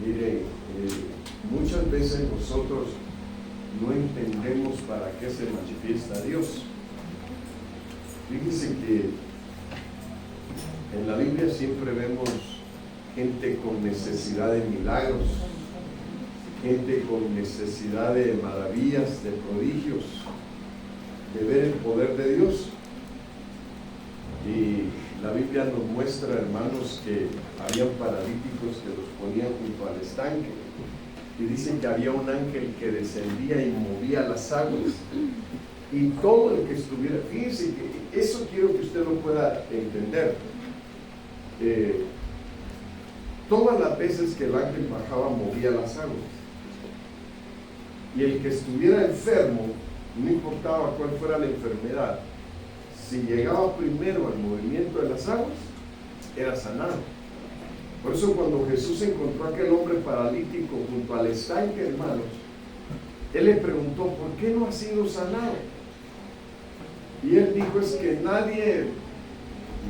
Mire, muchas veces nosotros no entendemos para qué se manifiesta Dios. Fíjense que en la Biblia siempre vemos gente con necesidad de milagros, gente con necesidad de maravillas, de prodigios, de ver el poder de Dios. Y la Biblia nos muestra, hermanos, que había paralíticos que los ponían junto al estanque, y dicen que había un ángel que descendía y movía las aguas, y todo el que estuviera, fíjense que eso quiero que usted lo pueda entender. Todas las veces que el ángel bajaba, movía las aguas, y el que estuviera enfermo, no importaba cuál fuera la enfermedad, si llegaba primero al movimiento de las aguas, era sanado. Por eso cuando Jesús encontró a aquel hombre paralítico junto al estanque, hermanos, él le preguntó, ¿por qué no ha sido sanado? Y él dijo, es que nadie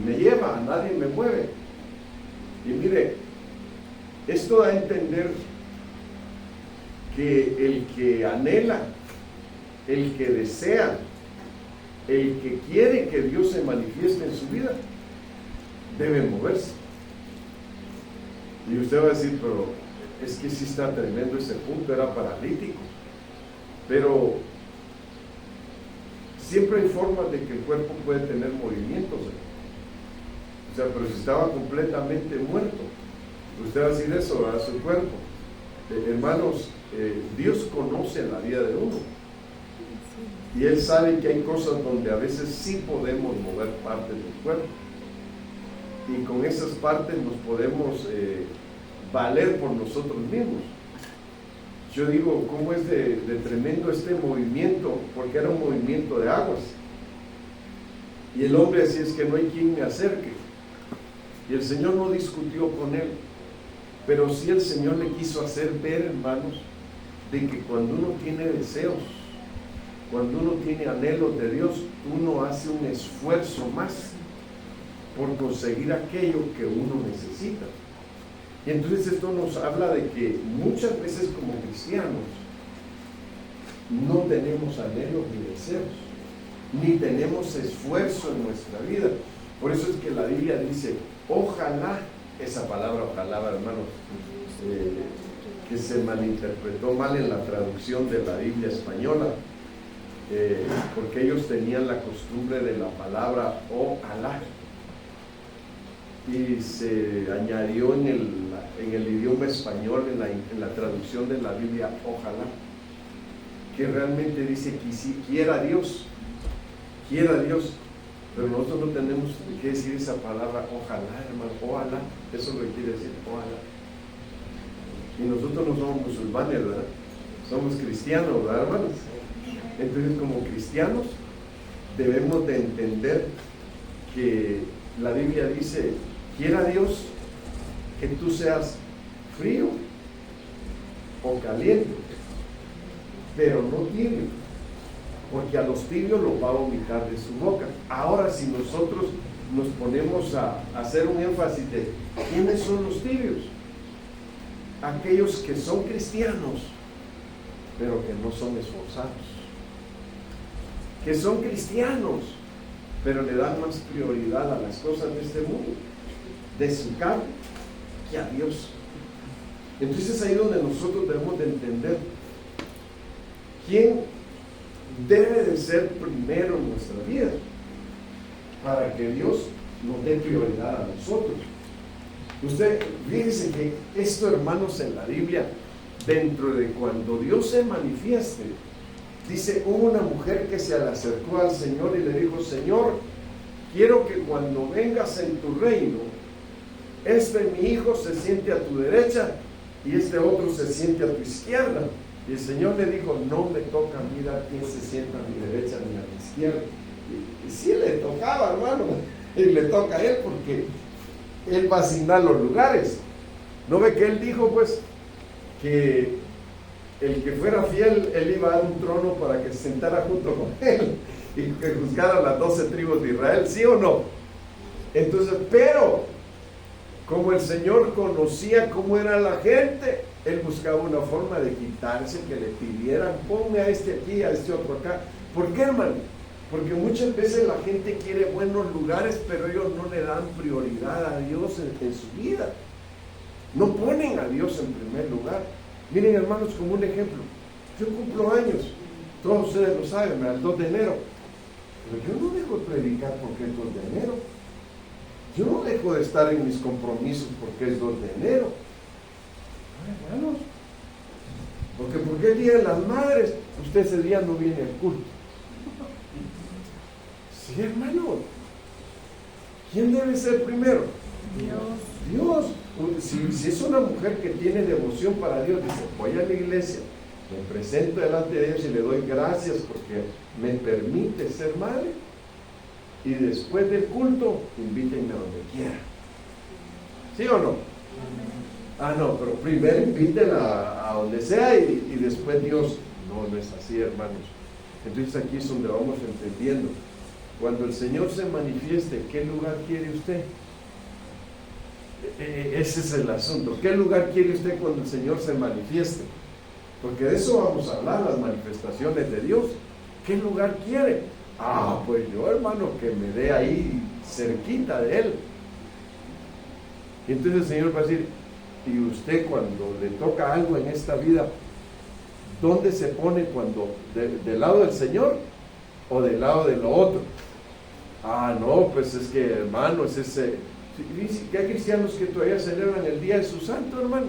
me lleva, nadie me mueve. Y mire, esto da a entender que el que anhela, el que desea, el que quiere que Dios se manifieste en su vida, debe moverse. Y usted va a decir, pero es que sí está tremendo ese punto, era paralítico. Pero siempre hay formas de que el cuerpo puede tener movimientos. O sea, pero si estaba completamente muerto, usted va a decir eso a su cuerpo. Hermanos, Dios conoce la vida de uno. Y Él sabe que hay cosas donde a veces sí podemos mover partes del cuerpo. Y con esas partes nos podemos valer por nosotros mismos. Yo digo, ¿cómo es de tremendo este movimiento? Porque era un movimiento de aguas. Y el hombre así es que no hay quien me acerque. Y el Señor no discutió con él. Pero sí el Señor le quiso hacer ver, hermanos, de que cuando uno tiene deseos, cuando uno tiene anhelos de Dios, uno hace un esfuerzo más por conseguir aquello que uno necesita. Y entonces esto nos habla de que muchas veces como cristianos no tenemos anhelos ni deseos, ni tenemos esfuerzo en nuestra vida. Por eso es que la Biblia dice, ojalá, esa palabra ojalá, hermanos, que se malinterpretó mal en la traducción de la Biblia española, porque ellos tenían la costumbre de la palabra ojalá, y se añadió en el idioma español, en la traducción de la Biblia, ojalá, que realmente dice que quiera Dios, pero nosotros no tenemos que decir esa palabra ojalá, hermano, ojalá, eso es lo que quiere decir, ojalá. Y nosotros no somos musulmanes, ¿verdad? Somos cristianos, ¿verdad, hermanos? Entonces, como cristianos, debemos de entender que la Biblia dice, quiera Dios que tú seas frío o caliente, pero no tibio, porque a los tibios los va a vomitar de su boca. Ahora, si nosotros nos ponemos a hacer un énfasis de ¿quiénes son los tibios? Aquellos que son cristianos, pero que no son esforzados, que son cristianos, pero le dan más prioridad a las cosas de este mundo, de su carne, que a Dios. Entonces es ahí donde nosotros debemos de entender quién debe de ser primero en nuestra vida, para que Dios nos dé prioridad a nosotros. Usted, fíjese que esto, hermanos, en la Biblia, dentro de cuando Dios se manifieste, dice, hubo una mujer que se le acercó al Señor y le dijo, Señor, quiero que cuando vengas en tu reino, mi hijo se siente a tu derecha y este otro se siente a tu izquierda. Y el Señor le dijo, no me toca a mí dar quién se sienta a mi derecha ni a mi izquierda. Y sí le tocaba, hermano, y le toca a él porque él va a asignar los lugares. ¿No ve que él dijo, pues, que el que fuera fiel, él iba a dar un trono para que se sentara junto con él y que juzgara las 12 tribus de Israel? ¿Sí o no? Entonces, pero Como el Señor conocía cómo era la gente, Él buscaba una forma de quitarse, que le pidieran, ponme a este aquí, a este otro acá. ¿Por qué, hermano? Porque muchas veces la gente quiere buenos lugares, pero ellos no le dan prioridad a Dios en su vida. No ponen a Dios en primer lugar. Miren, hermanos, como un ejemplo. Yo cumplo años, todos ustedes lo saben, el 2 de enero. Pero yo no dejo de predicar porque es 2 de enero. Yo no dejo de estar en mis compromisos porque es 2 de enero. No, hermanos. Porque el Día de las Madres, usted ese día no viene al culto. Sí, hermano. ¿Quién debe ser primero? Dios. Si es una mujer que tiene devoción para Dios, dice, voy a la iglesia, me presento delante de Dios y le doy gracias porque me permite ser madre. Y después del culto, invítenme a donde quiera. ¿Sí o no? Ah, no, pero primero invítenla a donde sea y después Dios. No es así, hermanos. Entonces aquí es donde vamos entendiendo. Cuando el Señor se manifieste, ¿qué lugar quiere usted? Ese es el asunto. ¿Qué lugar quiere usted cuando el Señor se manifieste? Porque de eso vamos a hablar, las manifestaciones de Dios. ¿Qué lugar quiere? Ah, pues yo, hermano, que me dé ahí cerquita de Él. Y entonces el Señor va a decir, y usted cuando le toca algo en esta vida, ¿dónde se pone cuando? ¿Del lado del Señor o del lado de lo otro? Ah, no, pues es que, hermano, es ese... que hay cristianos que todavía celebran el día de su santo, hermano.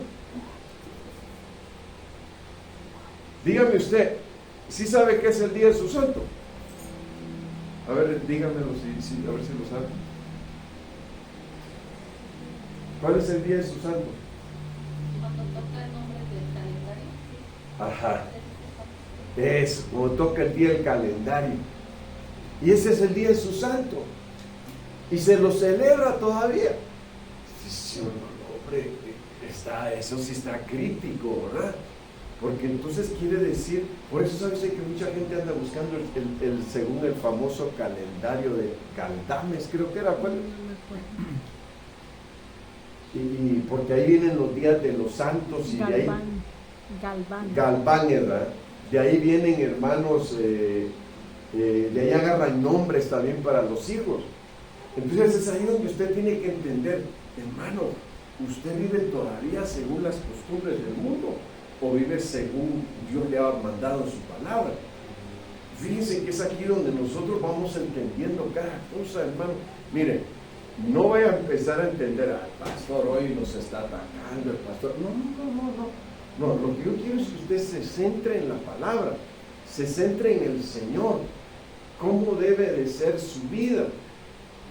Dígame usted, ¿sí sabe qué es el día de su santo? A ver, dígamelo, a ver si lo sabe. ¿Cuál es el día de su santo? Cuando toca el nombre del calendario. Ajá. Eso, cuando toca el día del calendario. Y ese es el día de su santo. Y se lo celebra todavía. Sí, hombre, eso sí está crítico, ¿verdad? Porque entonces quiere decir, por eso sabes que mucha gente anda buscando según el famoso calendario de Galdames, creo que era, ¿cuál? Y porque ahí vienen los días de los santos y Galván, de ahí Galván, ¿verdad? De ahí vienen, hermanos, de ahí agarran nombres también para los hijos. Entonces es ahí donde usted tiene que entender, hermano, ¿usted vive todavía según las costumbres del mundo o vive según Dios le ha mandado en su palabra? Fíjense que es aquí donde nosotros vamos entendiendo cada cosa, hermano. Mire, no vaya a empezar a entender, al pastor hoy nos está atacando, el pastor. No, lo que yo quiero es que usted se centre en la palabra, se centre en el Señor, cómo debe de ser su vida.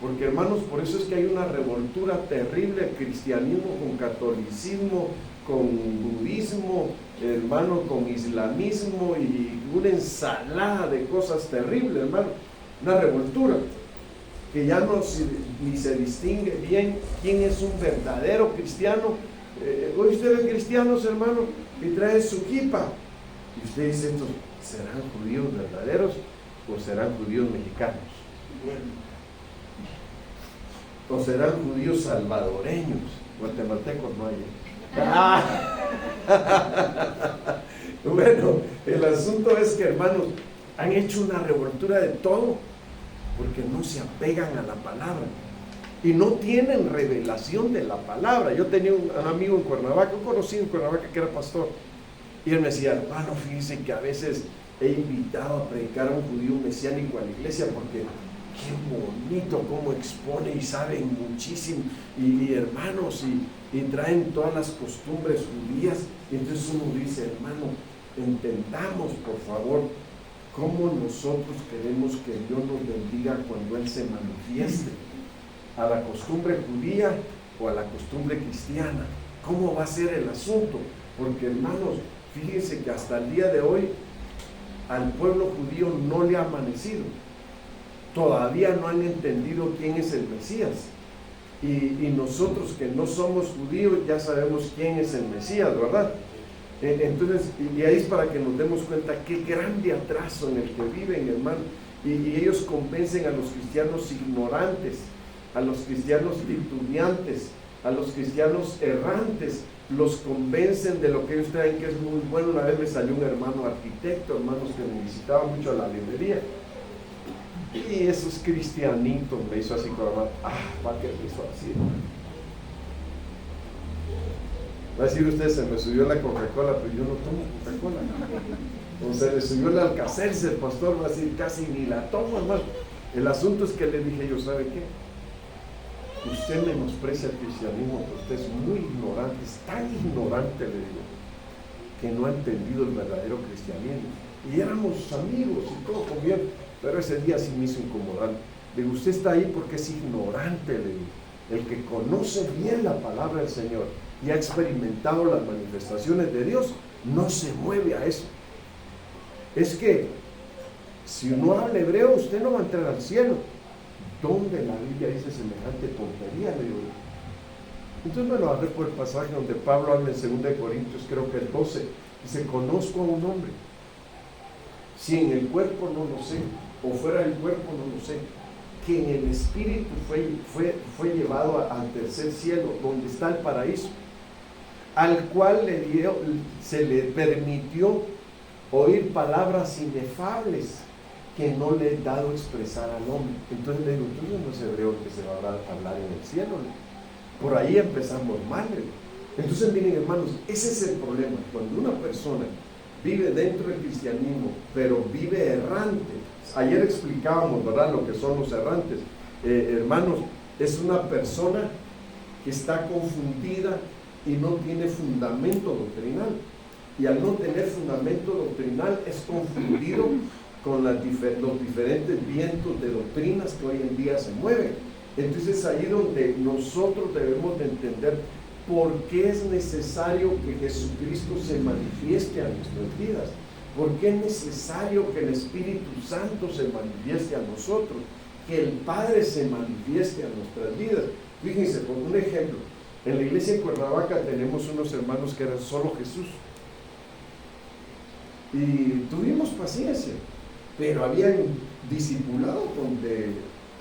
Porque, hermanos, por eso es que hay una revoltura terrible, cristianismo con catolicismo, con budismo, hermano, con islamismo y una ensalada de cosas terribles, hermano. Una revoltura que ya ni se distingue bien quién es un verdadero cristiano. Hoy usted ve cristianos, hermano, y trae su kipa. Y usted dice, ¿estos serán judíos verdaderos o serán judíos mexicanos? ¿O serán judíos salvadoreños? Guatemaltecos no hay. Bueno, el asunto es que, hermanos, han hecho una revoltura de todo porque no se apegan a la palabra y no tienen revelación de la palabra. Yo tenía un amigo en Cuernavaca, un conocido en Cuernavaca que era pastor, y él me decía, hermano, fíjense que a veces he invitado a predicar a un judío mesiánico a la iglesia porque qué bonito cómo expone y saben muchísimo, y hermanos, y traen todas las costumbres judías. Y entonces uno dice, hermano, entendamos por favor cómo nosotros queremos que Dios nos bendiga cuando Él se manifieste, a la costumbre judía o a la costumbre cristiana. ¿Cómo va a ser el asunto? Porque, hermanos, fíjense que hasta el día de hoy al pueblo judío no le ha amanecido. Todavía no han entendido quién es el Mesías. Y nosotros que no somos judíos ya sabemos quién es el Mesías, ¿verdad? Entonces, y ahí es para que nos demos cuenta qué grande atraso en el que viven, hermano. Y ellos convencen a los cristianos ignorantes, a los cristianos titubeantes, a los cristianos errantes, los convencen de lo que ellos traen que es muy bueno. Una vez me salió un hermano arquitecto, hermanos que me visitaban mucho a la librería, y esos cristianitos me hizo así con la mano, ¿para qué me hizo así? Va a decir usted, se me subió la Coca-Cola, pero yo no tomo Coca-Cola. O se le subió el Alka-Seltzer, pastor, va a decir, casi ni la tomo, hermano. El asunto es que le dije yo, ¿sabe qué? Usted menosprecia el cristianismo, pero usted es muy ignorante, es tan ignorante, le digo, que no ha entendido el verdadero cristianismo. Y éramos amigos y todo comían, pero ese día sí me hizo incomodar. Le digo, usted está ahí porque es ignorante, le digo. El que conoce bien la palabra del Señor y ha experimentado las manifestaciones de Dios, no se mueve a eso. Es que si uno habla hebreo, usted no va a entrar al cielo. ¿Dónde la Biblia dice semejante tontería? Le digo. Entonces me lo agarré por el pasaje donde Pablo habla en 2 Corintios, creo que el 12, dice, conozco a un hombre, si en el cuerpo no lo sé, o fuera del cuerpo no lo sé, que en el espíritu fue llevado al tercer cielo, donde está el paraíso, al cual se le permitió oír palabras inefables que no le he dado expresar al hombre. Entonces le digo, entonces no es hebreo que se va a hablar en el cielo. Por ahí empezamos mal. Entonces miren, hermanos, ese es el problema. Cuando una persona vive dentro del cristianismo, pero vive errante. Ayer explicábamos, ¿verdad?, lo que son los errantes. Hermanos, es una persona que está confundida y no tiene fundamento doctrinal. Y al no tener fundamento doctrinal es confundido con los diferentes vientos de doctrinas que hoy en día se mueven. Entonces ahí donde nosotros debemos de entender por qué es necesario que Jesucristo se manifieste a nuestras vidas, por qué es necesario que el Espíritu Santo se manifieste a nosotros, que el Padre se manifieste a nuestras vidas. Fíjense, por un ejemplo, en la iglesia en Cuernavaca tenemos unos hermanos que eran solo Jesús, y tuvimos paciencia, pero habían discipulado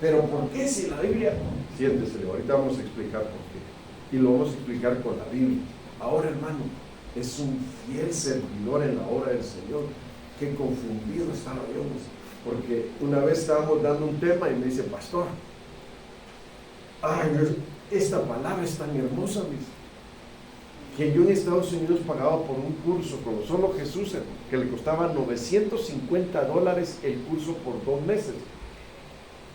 pero ¿por qué si la Biblia? Siéntese, ahorita vamos a explicar por qué, y lo vamos a explicar con la Biblia. Ahora, hermano, es un fiel servidor en la obra del Señor. Qué confundido estaba yo, porque una vez estábamos dando un tema y me dice, pastor, esta palabra es tan hermosa, que yo en Estados Unidos pagaba por un curso con solo Jesús, que le costaba $950 el curso por 2 meses.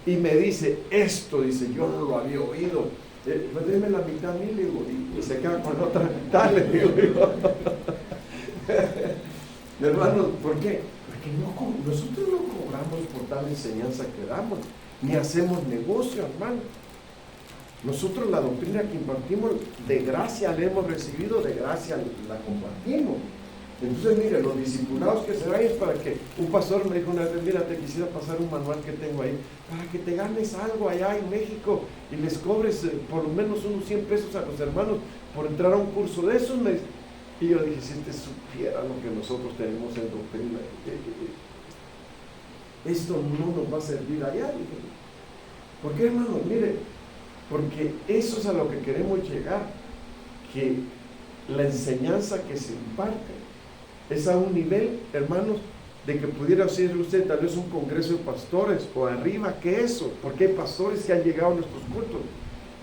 Y me dice, dice, yo no lo había oído. Pues déme la mitad a mí, le digo, y se queda con la otra mitad, le digo. Hermanos, ¿por qué? Porque nosotros no cobramos por tal enseñanza que damos, ni hacemos negocio, hermano. Nosotros la doctrina que impartimos, de gracia la hemos recibido, de gracia la compartimos. Entonces, mire, los discipulados que se dan es para que, un pastor me dijo una vez, mira, te quisiera pasar un manual que tengo ahí, para que te ganes algo allá en México y les cobres por lo menos unos 100 pesos a los hermanos por entrar a un curso de esos. Y yo dije, si usted supiera lo que nosotros tenemos en doctrina, esto no nos va a servir allá. ¿Por qué, hermanos? Mire, porque eso es a lo que queremos llegar, que la enseñanza que se imparte es a un nivel, hermanos, de que pudiera ser usted tal vez un congreso de pastores o arriba que eso, porque hay pastores que han llegado a nuestros cultos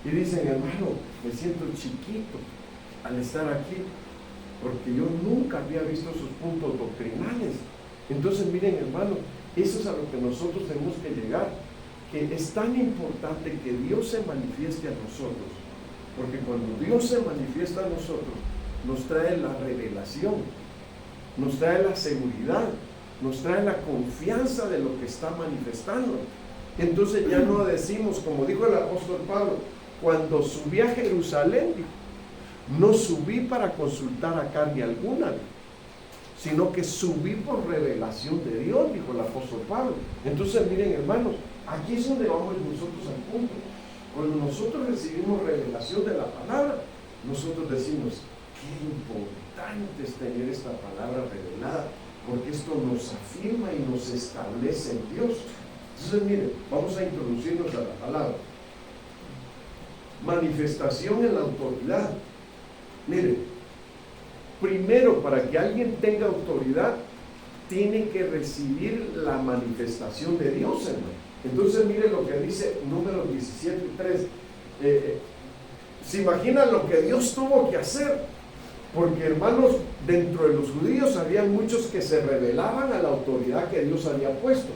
y dicen, hermano, me siento chiquito al estar aquí, porque yo nunca había visto esos puntos doctrinales. Entonces, miren, hermano, eso es a lo que nosotros tenemos que llegar, que es tan importante que Dios se manifieste a nosotros, porque cuando Dios se manifiesta a nosotros, nos trae la revelación, nos trae la seguridad, nos trae la confianza de lo que está manifestando. Entonces ya no decimos, como dijo el apóstol Pablo, cuando subí a Jerusalén, no subí para consultar a carne alguna, sino que subí por revelación de Dios, dijo el apóstol Pablo. Entonces miren, hermanos, aquí es donde vamos nosotros al punto. Cuando nosotros recibimos revelación de la palabra, nosotros decimos, qué importante es tener esta palabra revelada, porque esto nos afirma y nos establece en Dios. Entonces miren, vamos a introducirnos a la palabra. manifestación en la autoridad. Mire, primero, para que alguien tenga autoridad, tiene que recibir la manifestación de Dios, hermano. Entonces, mire lo que dice Números 17:3. ¿Se imaginan lo que Dios tuvo que hacer? Porque, hermanos, dentro de los judíos había muchos que se rebelaban a la autoridad que Dios había puesto.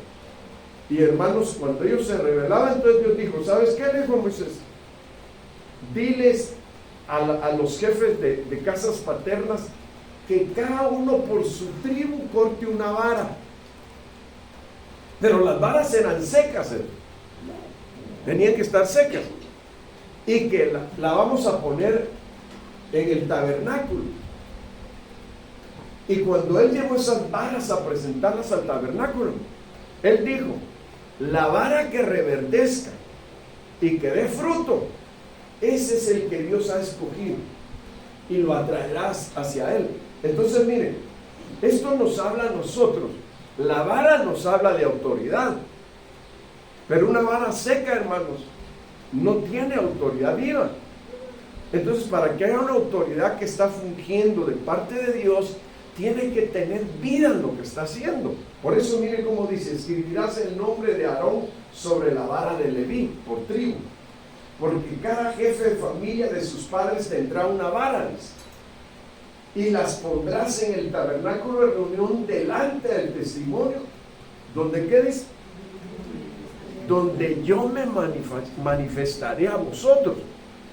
Y, hermanos, cuando ellos se rebelaban, entonces Dios dijo, ¿sabes qué? Le dijo Moisés, diles a los jefes de casas paternas que cada uno por su tribu corte una vara. Pero las varas eran secas, tenían que estar secas. Y que la vamos a poner en el tabernáculo. Y cuando él llevó esas varas a presentarlas al tabernáculo, él dijo, la vara que reverdezca y que dé fruto, ese es el que Dios ha escogido y lo atraerás hacia él. Entonces, miren, esto nos habla a nosotros. La vara nos habla de autoridad, pero una vara seca, hermanos, no tiene autoridad viva. Entonces, para que haya una autoridad que está fungiendo de parte de Dios, tiene que tener vida en lo que está haciendo. Por eso, mire cómo dice, escribirás el nombre de Aarón sobre la vara de Leví, por tribu, porque cada jefe de familia de sus padres tendrá una vara, dice, y las pondrás en el tabernáculo de reunión delante del testimonio, donde quedes, donde yo me manifestaré a vosotros.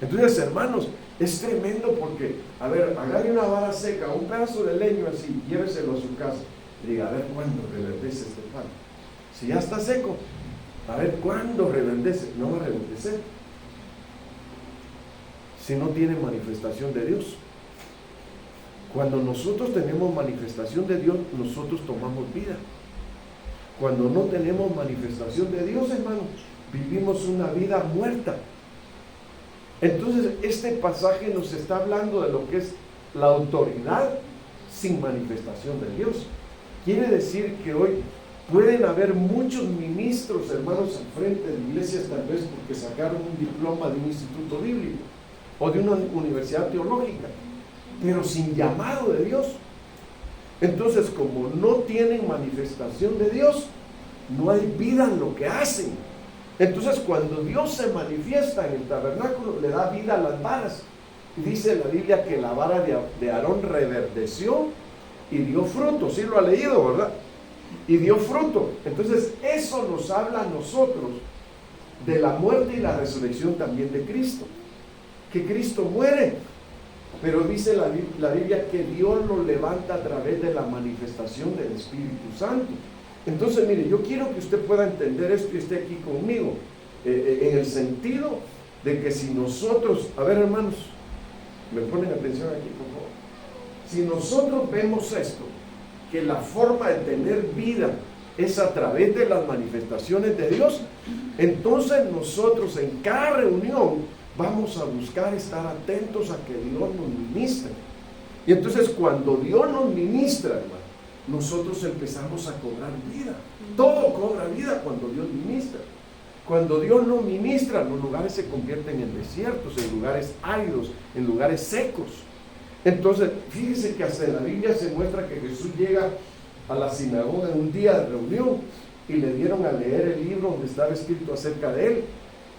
Entonces, hermanos, es tremendo porque, a ver, agarre una vara seca, un pedazo de leño así, lléveselo a su casa, y diga, a ver cuándo reverdece este pan. Si ya está seco, a ver cuándo reverdece. No va a reverdecer si no tiene manifestación de Dios. Cuando nosotros tenemos manifestación de Dios, nosotros tomamos vida. Cuando no tenemos manifestación de Dios, hermanos, vivimos una vida muerta. Entonces, este pasaje nos está hablando de lo que es la autoridad sin manifestación de Dios. Quiere decir que hoy pueden haber muchos ministros, hermanos, al frente de iglesias, tal vez porque sacaron un diploma de un instituto bíblico o de una universidad teológica, pero sin llamado de Dios. Entonces, como no tienen manifestación de Dios, no hay vida en lo que hacen. Entonces, cuando Dios se manifiesta en el tabernáculo, le da vida a las varas. Y dice la Biblia que la vara de Aarón reverdeció y dio fruto. Sí lo ha leído, ¿verdad? Y dio fruto. Entonces, eso nos habla a nosotros de la muerte y la resurrección también de Cristo. Que Cristo muere, pero dice la Biblia que Dios lo levanta a través de la manifestación del Espíritu Santo. Entonces, mire, yo quiero que usted pueda entender esto y esté aquí conmigo, en el sentido de que si nosotros, a ver, hermanos, me ponen atención aquí, por favor. Si nosotros vemos esto, que la forma de tener vida es a través de las manifestaciones de Dios, entonces nosotros en cada reunión vamos a buscar estar atentos a que Dios nos ministre. Y entonces cuando Dios nos ministra, hermano, nosotros empezamos a cobrar vida. Todo cobra vida cuando Dios ministra. Cuando Dios no ministra, los lugares se convierten en desiertos, en lugares áridos, en lugares secos. Entonces, fíjese que hasta en la Biblia se muestra que Jesús llega a la sinagoga en un día de reunión y le dieron a leer el libro donde estaba escrito acerca de él.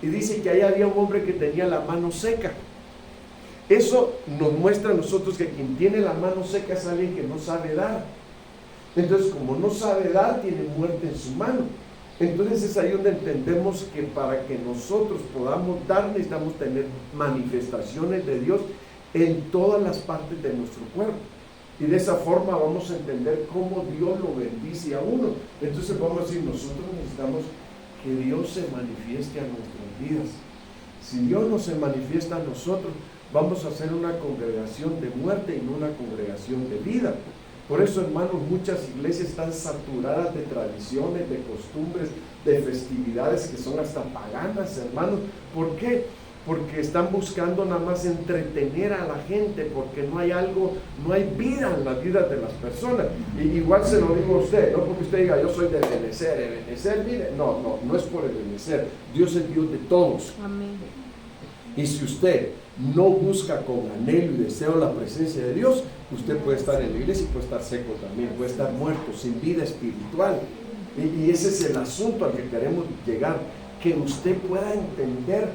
Y dice que ahí había un hombre que tenía la mano seca. Eso nos muestra a nosotros que quien tiene la mano seca es alguien que no sabe dar. Entonces, como no sabe dar, tiene muerte en su mano. Entonces es ahí donde entendemos que para que nosotros podamos dar, necesitamos tener manifestaciones de Dios en todas las partes de nuestro cuerpo. Y de esa forma vamos a entender cómo Dios lo bendice a uno. Entonces vamos a decir, nosotros necesitamos que Dios se manifieste a nuestras vidas. Si Dios no se manifiesta a nosotros, vamos a ser una congregación de muerte y no una congregación de vida. Por eso, hermanos, muchas iglesias están saturadas de tradiciones, de costumbres, de festividades que son hasta paganas, hermanos. ¿Por qué? Porque están buscando nada más entretener a la gente, porque no hay algo, no hay vida en las vidas de las personas. Y igual se lo digo a usted, no porque usted diga, yo soy de Ebenezer, mire, no es por Ebenezer. Dios es Dios de todos. Amén. Y si usted no busca con anhelo y deseo la presencia de Dios, usted puede estar en la iglesia y puede estar seco también, puede estar muerto, sin vida espiritual. Y ese es el asunto al que queremos llegar, que usted pueda entender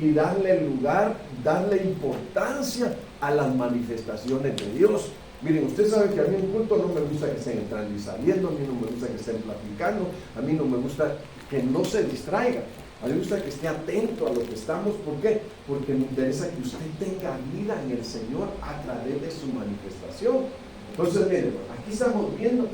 y darle lugar, darle importancia a las manifestaciones de Dios. Miren, usted sabe que a mí en culto no me gusta que estén entrando y saliendo, a mí no me gusta que estén platicando, a mí no me gusta que no se distraiga, a mí me gusta que esté atento a lo que estamos. ¿Por qué? Porque me interesa que usted tenga vida en el Señor a través de su manifestación. Entonces, miren, aquí estamos viendo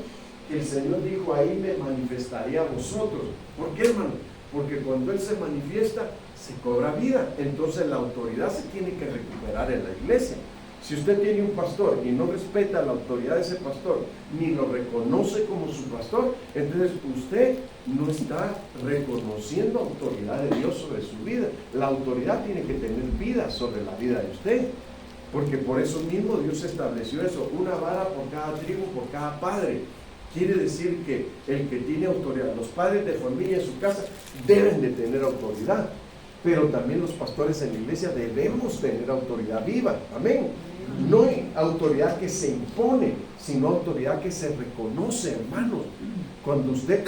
que el Señor dijo, ahí me manifestaré a vosotros. ¿Por qué, hermano? Porque cuando Él se manifiesta, se cobra vida. Entonces la autoridad se tiene que recuperar en la iglesia. Si usted tiene un pastor y no respeta la autoridad de ese pastor, ni lo reconoce como su pastor, entonces usted no está reconociendo autoridad de Dios sobre su vida. La autoridad tiene que tener vida sobre la vida de usted, porque por eso mismo Dios estableció eso, una vara por cada tribu, por cada padre. Quiere decir que el que tiene autoridad, los padres de familia en su casa deben de tener autoridad, pero también los pastores en la iglesia debemos tener autoridad viva. Amén. No hay autoridad que se impone, sino autoridad que se reconoce, hermanos. Cuando usted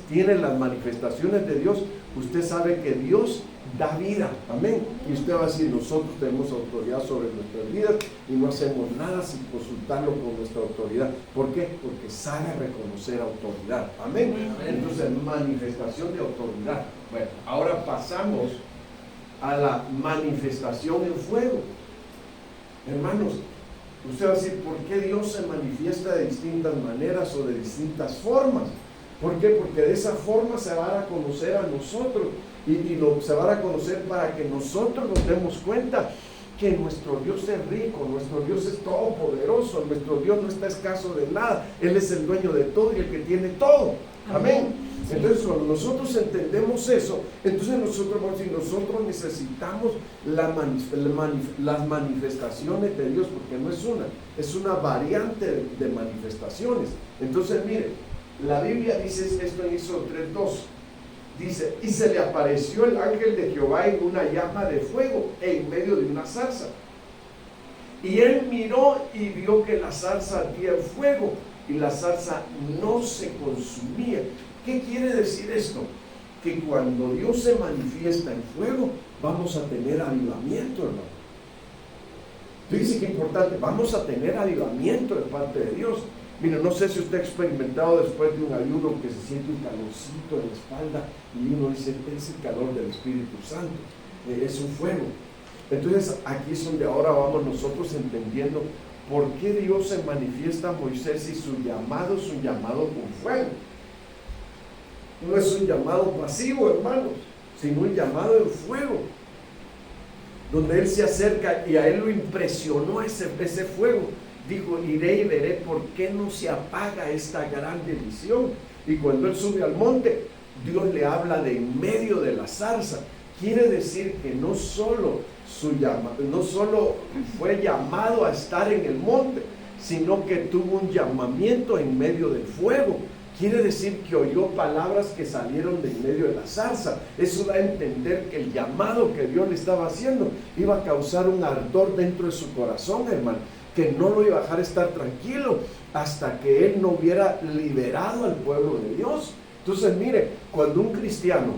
tiene las manifestaciones de Dios, usted sabe que Dios da vida. Amén. Y usted va a decir, nosotros tenemos autoridad sobre nuestras vidas y no hacemos nada sin consultarlo con nuestra autoridad. ¿Por qué? Porque sabe reconocer autoridad. Amén. Entonces, manifestación de autoridad. Bueno, ahora pasamos a la manifestación en fuego. Hermanos, usted va a decir, ¿por qué Dios se manifiesta de distintas maneras o de distintas formas? ¿Por qué? Porque de esa forma se va a conocer a nosotros y se va a conocer para que nosotros nos demos cuenta que nuestro Dios es rico, nuestro Dios es todopoderoso, nuestro Dios no está escaso de nada, Él es el dueño de todo y el que tiene todo. Amén. Entonces, cuando nosotros entendemos eso, entonces nosotros vamos a decir, nosotros necesitamos las manifestaciones de Dios, porque no es una variante de manifestaciones. Entonces, mire, la Biblia dice esto en Éxodo 3:2. Dice, y se le apareció el ángel de Jehová en una llama de fuego en medio de una zarza. Y él miró y vio que la zarza ardía en fuego y la zarza no se consumía. ¿Qué quiere decir esto? Que cuando Dios se manifiesta en fuego, vamos a tener avivamiento, hermano. Dice que es importante, vamos a tener avivamiento de parte de Dios. Mira, no sé si usted ha experimentado después de un ayuno que se siente un calorcito en la espalda y uno dice, es el calor del Espíritu Santo, es un fuego. Entonces aquí es donde ahora vamos nosotros entendiendo por qué Dios se manifiesta a Moisés y su llamado es un llamado con fuego. No es un llamado pasivo, hermanos, sino un llamado en fuego, donde él se acerca y a él lo impresionó ese fuego. Dijo, iré y veré por qué no se apaga esta grande visión. Y cuando él sube al monte, Dios le habla de en medio de la zarza. Quiere decir que no solo fue llamado a estar en el monte, sino que tuvo un llamamiento en medio del fuego. Quiere decir que oyó palabras que salieron de en medio de la zarza. Eso da a entender que el llamado que Dios le estaba haciendo iba a causar un ardor dentro de su corazón, hermano, que no lo iba a dejar estar tranquilo hasta que él no hubiera liberado al pueblo de Dios. Entonces, mire, cuando un cristiano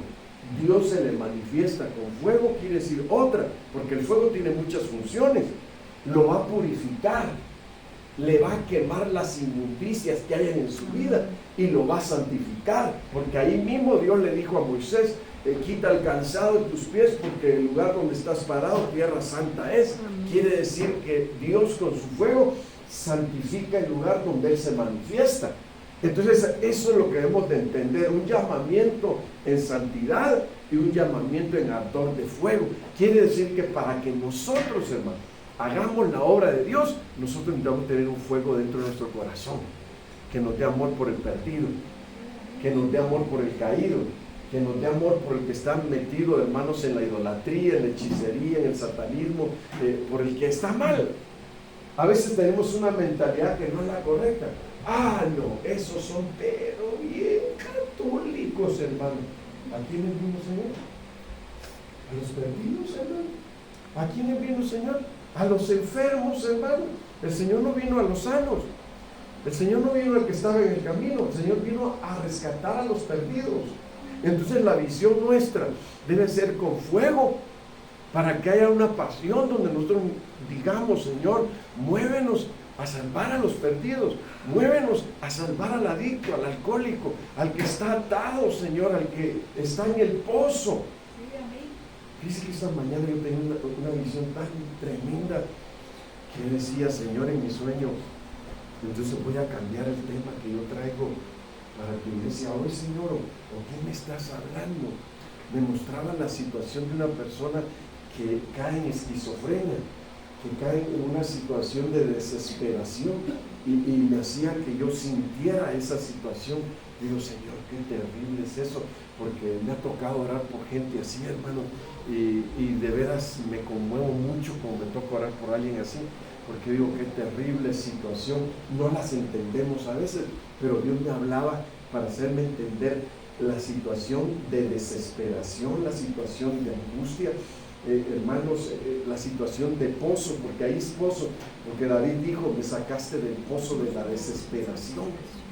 Dios se le manifiesta con fuego, quiere decir otra, porque el fuego tiene muchas funciones. Lo va a purificar, le va a quemar las inmundicias que hayan en su vida y lo va a santificar, porque ahí mismo Dios le dijo a Moisés, quita el calzado de tus pies porque el lugar donde estás parado tierra santa es. Quiere decir que Dios con su fuego santifica el lugar donde Él se manifiesta. Entonces eso es lo que debemos de entender, un llamamiento en santidad y un llamamiento en ardor de fuego. Quiere decir que para que nosotros, hermanos, hagamos la obra de Dios, nosotros necesitamos tener un fuego dentro de nuestro corazón, que nos dé amor por el perdido, que nos dé amor por el caído, que nos dé amor por el que está metido, hermanos, en la idolatría, en la hechicería, en el satanismo, por el que está mal. A veces tenemos una mentalidad que no es la correcta. Ah, no, esos son pero bien católicos, hermano. ¿A quiénes vimos, Señor? A los perdidos, hermano. ¿A quién vino el Señor? A los enfermos, hermano. El Señor no vino a los sanos. El Señor no vino al que estaba en el camino. El Señor vino a rescatar a los perdidos. Entonces la visión nuestra debe ser con fuego, para que haya una pasión donde nosotros digamos: Señor, muévenos a salvar a los perdidos, muévenos a salvar al adicto, al alcohólico, al que está atado, Señor, al que está en el pozo. Dice que esta mañana yo tenía una visión tan tremenda que decía: Señor, en mi sueño, entonces voy a cambiar el tema que yo traigo para tu iglesia hoy, Señor. ¿O qué me estás hablando? Me mostraba la situación de una persona que cae en esquizofrenia, que cae en una situación de desesperación, y me hacía que yo sintiera esa situación. Digo: Señor, qué terrible es eso, porque me ha tocado orar por gente así, hermano, y de veras me conmuevo mucho cuando me toca orar por alguien así, porque digo: qué terrible situación. No las entendemos a veces, pero Dios me hablaba para hacerme entender la situación de desesperación, la situación de angustia, hermanos, la situación de pozo, porque ahí es pozo, porque David dijo: me sacaste del pozo de la desesperación.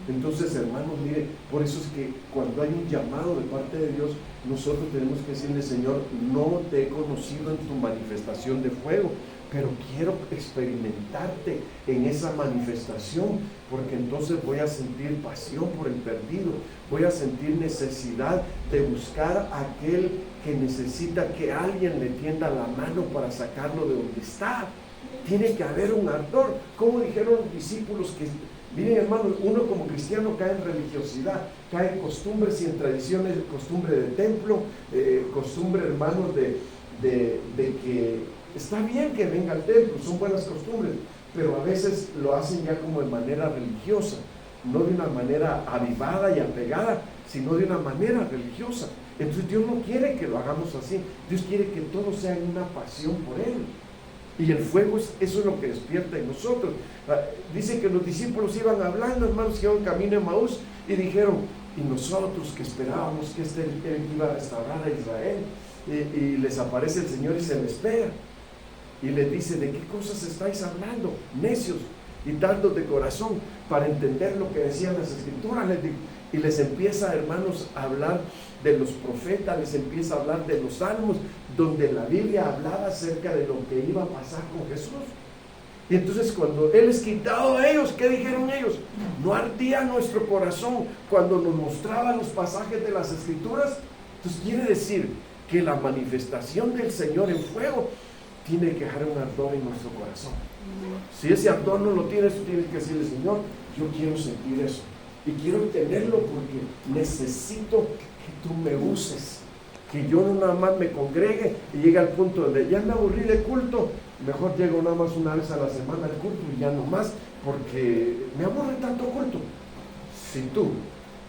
Entonces, hermanos, mire, por eso es que cuando hay un llamado de parte de Dios, nosotros tenemos que decirle: Señor, no te he conocido en tu manifestación de fuego, pero quiero experimentarte en esa manifestación, porque entonces voy a sentir pasión por el perdido, voy a sentir necesidad de buscar a aquel que necesita que alguien le tienda la mano para sacarlo de donde está. Tiene que haber un ardor. Como dijeron los discípulos, que miren, hermanos, uno como cristiano cae en religiosidad, cae en costumbres y en tradiciones, costumbre de templo, costumbre, hermanos, de que está bien que venga al templo, son buenas costumbres, pero a veces lo hacen ya como de manera religiosa, no de una manera avivada y apegada, sino de una manera religiosa. Entonces Dios no quiere que lo hagamos así. Dios quiere que todo sea en una pasión por Él. Y el fuego, eso es lo que despierta en nosotros. Dice que los discípulos iban hablando, hermanos, que iban camino a Emaús, y dijeron: y nosotros que esperábamos que Él iba a restaurar a Israel, y les aparece el Señor y se les pega y les dice: ¿de qué cosas estáis hablando, necios y tardos de corazón, para entender lo que decían las Escrituras? Y les empieza, hermanos, a hablar de los profetas, les empieza a hablar de los salmos, donde la Biblia hablaba acerca de lo que iba a pasar con Jesús. Y entonces, cuando Él es quitado de ellos, ¿qué dijeron ellos? ¿No ardía nuestro corazón cuando nos mostraba los pasajes de las Escrituras? Entonces quiere decir que la manifestación del Señor en fuego tiene que dejar un ardor en nuestro corazón. Si ese ardor no lo tienes, tú tienes que decirle: Señor, yo quiero sentir eso, y quiero tenerlo porque necesito que tú me uses, que yo no nada más me congregue y llegue al punto donde ya me aburrí de culto, mejor llego nada más una vez a la semana al culto y ya no más, porque me aburre tanto culto. Si tú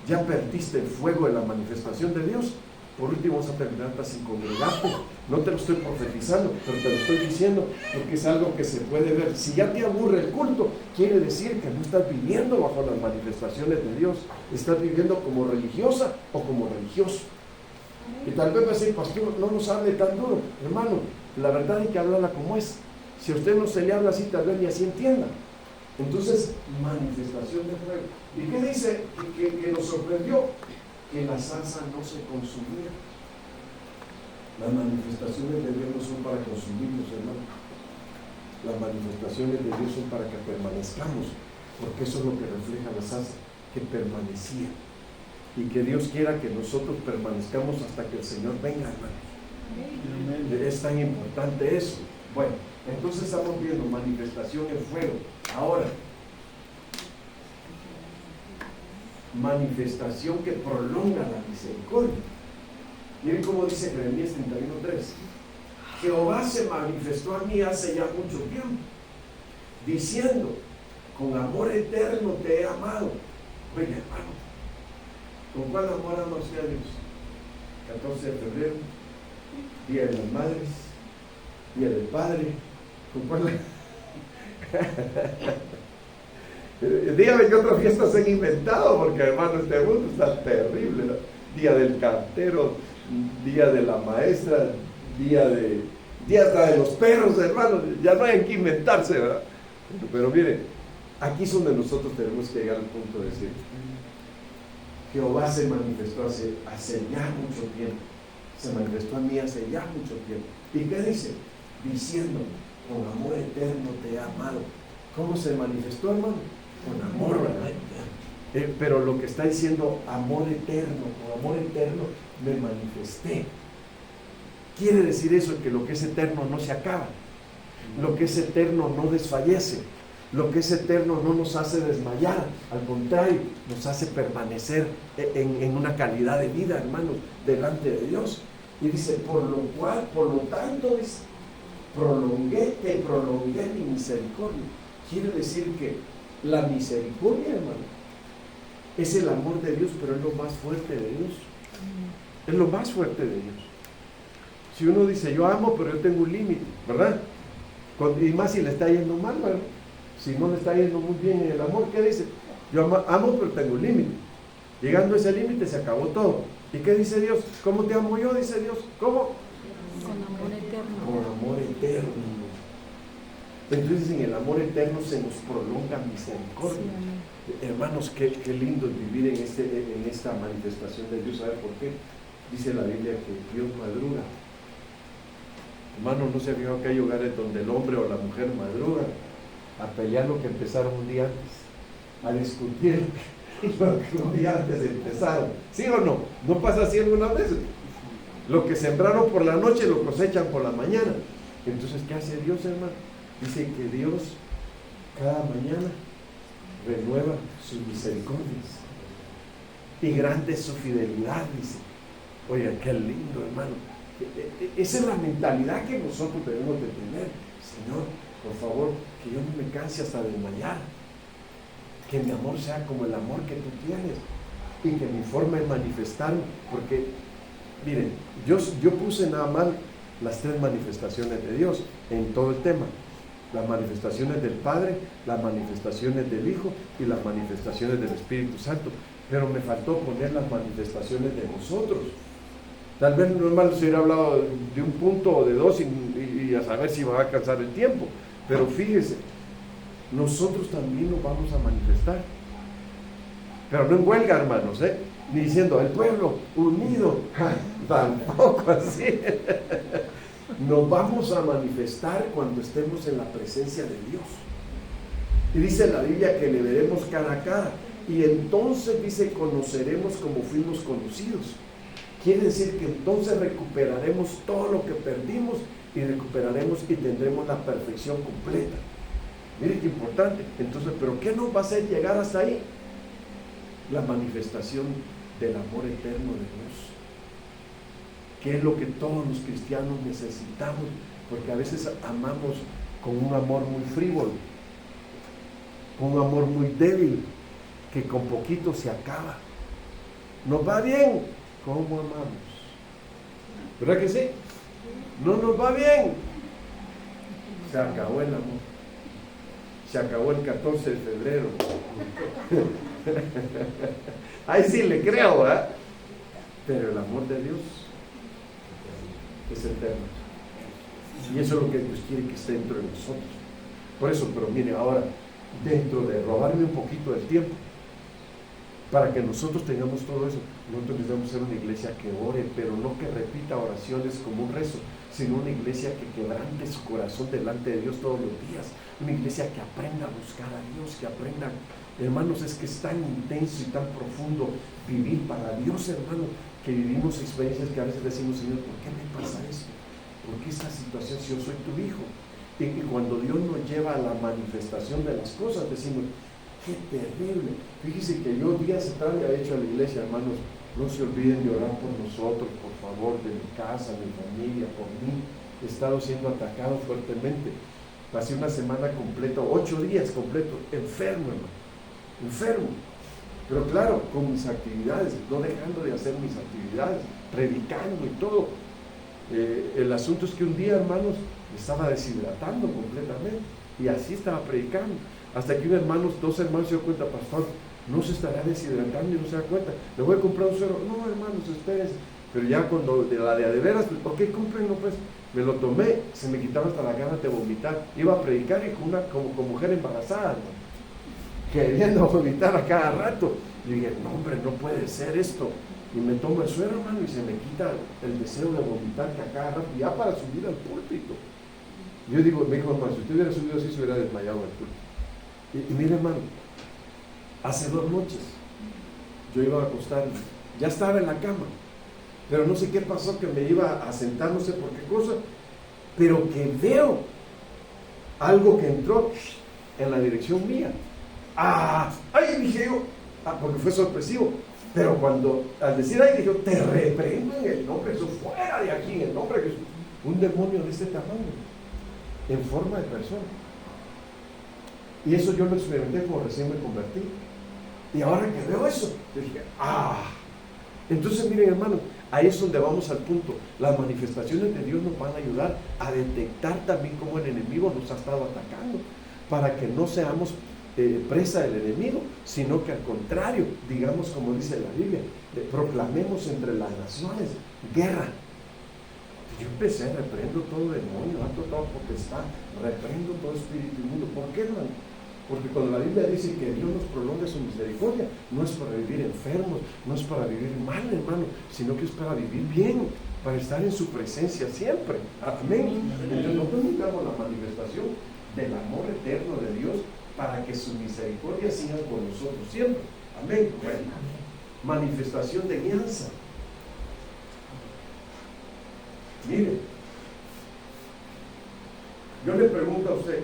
ya perdiste el fuego de la manifestación de Dios, por último vas a terminar sin congregarte. No te lo estoy profetizando, pero te lo estoy diciendo porque es algo que se puede ver. Si ya te aburre el culto, quiere decir que no estás viviendo bajo las manifestaciones de Dios. Estás viviendo como religiosa o como religioso. Y tal vez va a decir: pastor, no nos hable tan duro. Hermano, la verdad hay que hablarla como es. Si a usted no se le habla así, tal vez ni así entienda. Entonces, manifestación de fuego. ¿Y qué dice? Que nos sorprendió que la salsa no se consumía. Las manifestaciones de Dios no son para consumirnos, hermano. Las manifestaciones de Dios son para que permanezcamos, porque eso es lo que refleja la salsa, que permanecía. Y que Dios quiera que nosotros permanezcamos hasta que el Señor venga, hermano. Es tan importante eso. Bueno, entonces estamos viendo manifestación en fuego. Ahora, manifestación que prolonga la misericordia. Miren cómo dice Jeremías 31:3: Jehová se manifestó a mí hace ya mucho tiempo, diciendo: con amor eterno te he amado. Oiga, hermano, ¿con cuál amor ama usted a Dios? 14 de febrero, Día de las Madres, Día del Padre. ¿Con cuál? Dígame qué otras fiestas se han inventado, porque, hermano, este mundo está terrible, ¿no? Día del cartero, Día de la maestra, Día de día hasta de los perros, hermano, ya no hay que inventarse, ¿verdad? Pero mire, aquí es donde nosotros tenemos que llegar al punto de decir, Jehová se manifestó hace ya mucho tiempo, se manifestó a mí hace ya mucho tiempo. ¿Y qué dice? Diciendo, con amor eterno te he amado. ¿Cómo se manifestó, hermano? Con amor, ¿verdad? Pero lo que está diciendo, amor eterno, con amor eterno me manifesté. Quiere decir eso, que lo que es eterno no se acaba, lo que es eterno no desfallece, lo que es eterno no nos hace desmayar, al contrario, nos hace permanecer en una calidad de vida, hermanos, delante de Dios. Y dice, por lo tanto, dice, te prolongué mi misericordia. Quiere decir que la misericordia, hermano, es el amor de Dios, pero es lo más fuerte de Dios. Es lo más fuerte de Dios. Si uno dice, yo amo, pero yo tengo un límite, ¿verdad? Y más si le está yendo mal, ¿verdad? Si no le está yendo muy bien en el amor, ¿qué dice? Yo amo, pero tengo un límite. Llegando a ese límite se acabó todo. ¿Y qué dice Dios? ¿Cómo te amo yo? Dice Dios. ¿Cómo? Con amor eterno. Con amor eterno. Entonces en el amor eterno se nos prolonga misericordia. Sí. Hermanos, qué lindo es vivir en esta manifestación de Dios. ¿Sabe por qué? Dice la Biblia que Dios madruga. Hermanos, ¿no se ha fijado que hay hogares donde el hombre o la mujer madruga a pelear lo que empezaron un día antes, a discutir lo que un día antes empezaron? ¿Sí o no? ¿No pasa así algunas veces? Lo que sembraron por la noche lo cosechan por la mañana. Entonces, ¿qué hace Dios, hermano? Dice que Dios cada mañana renueva sus misericordias y grande es su fidelidad, dice. Oiga, qué lindo, hermano. Esa es la mentalidad que nosotros debemos de tener. Señor, por favor, que yo no me canse hasta desmayar, que mi amor sea como el amor que tú tienes y que mi forma de manifestarme, porque miren, yo puse nada más las 3 manifestaciones de Dios en todo el tema: las manifestaciones del Padre, las manifestaciones del Hijo y las manifestaciones del Espíritu Santo, pero me faltó poner las manifestaciones de nosotros. Tal vez no es malo si hubiera hablado de un punto o de 2 y a saber si va a alcanzar el tiempo, pero fíjese, nosotros también nos vamos a manifestar, pero no en huelga, hermanos, ni diciendo el pueblo unido, tampoco así. Nos vamos a manifestar cuando estemos en la presencia de Dios. Y dice la Biblia que le veremos cara a cara, y entonces dice, conoceremos como fuimos conocidos. Quiere decir que entonces recuperaremos todo lo que perdimos y recuperaremos y tendremos la perfección completa. Mire qué importante. Entonces, ¿pero qué nos va a hacer llegar hasta ahí? La manifestación del amor eterno de Dios, que es lo que todos los cristianos necesitamos, porque a veces amamos con un amor muy frívolo, con un amor muy débil, que con poquito se acaba. Nos va bien. ¿Cómo amamos? ¿Verdad que sí? No nos va bien. Se acabó el amor. Se acabó el 14 de febrero. Ahí sí le creo, ¿eh? Pero el amor de Dios es eterno. Y eso es lo que Dios quiere que esté dentro de nosotros. Por eso, pero mire, ahora, dentro de robarme un poquito del tiempo, para que nosotros tengamos todo eso, nosotros necesitamos ser una iglesia que ore, pero no que repita oraciones como un rezo, sino una iglesia que quebrante su corazón delante de Dios todos los días, una iglesia que aprenda a buscar a Dios, que aprenda, hermanos, es que es tan intenso y tan profundo vivir para Dios, hermano, que vivimos experiencias que a veces decimos, Señor, ¿por qué me pasa esto? ¿Por qué esta situación si yo soy tu hijo? Y cuando Dios nos lleva a la manifestación de las cosas, decimos, ¡qué terrible! Fíjese que yo días atrás le había dicho a la iglesia, hermanos, no se olviden de orar por nosotros, por favor, de mi casa, mi familia, por mí. He estado siendo atacado fuertemente. Pasé una semana completa, 8 días completos, enfermo, hermano, enfermo. Pero claro, con mis actividades, no dejando de hacer mis actividades, predicando y todo. El asunto es que un día, hermanos, me estaba deshidratando completamente y así estaba predicando. Hasta que dos hermanos se dio cuenta, pastor, no se estará deshidratando y no se da cuenta. Le voy a comprar un suero. No, hermanos, espérense. Pero ya cuando de la de veras, pues, ok, cómprenlo pues. Me lo tomé, se me quitaba hasta las ganas de vomitar. Iba a predicar y con mujer embarazada, ¿no? Queriendo vomitar a cada rato. Y dije, no hombre, no puede ser esto. Y me tomo el suero, hermano, y se me quita el deseo de vomitar que a cada rato, ya para subir al púlpito. Yo digo, me dijo, hermano, si usted hubiera subido así, se hubiera desmayado al púlpito. Y mire, hermano, hace 2 noches yo iba a acostarme, ya estaba en la cama, pero no sé qué pasó, que me iba a sentar, no sé por qué cosa, pero que veo algo que entró en la dirección mía. ¡Ay! Dije yo, porque fue sorpresivo, pero cuando, al decir ahí, dije yo, te reprendo en el nombre de Jesús, fuera de aquí, en el nombre de Jesús. Un demonio de este tamaño, en forma de persona. Y eso yo lo experimenté como recién me convertí. Y ahora que veo eso, dije, entonces miren, hermanos, ahí es donde vamos al punto. Las manifestaciones de Dios nos van a ayudar a detectar también cómo el enemigo nos ha estado atacando, para que no seamos presa del enemigo, sino que al contrario, digamos como dice la Biblia, proclamemos entre las naciones guerra. Yo empecé, reprendo todo demonio, ato toda potestad, reprendo todo espíritu inmundo. ¿Por qué, hermano? Porque cuando la Biblia dice que Dios nos prolonga su misericordia, no es para vivir enfermos, no es para vivir mal, hermano, sino que es para vivir bien, para estar en su presencia siempre. Amén. Entonces no permitamos la manifestación del amor eterno de Dios para que su misericordia siga con nosotros siempre. Amén. Bueno, manifestación de guianza. Mire, yo le pregunto a usted,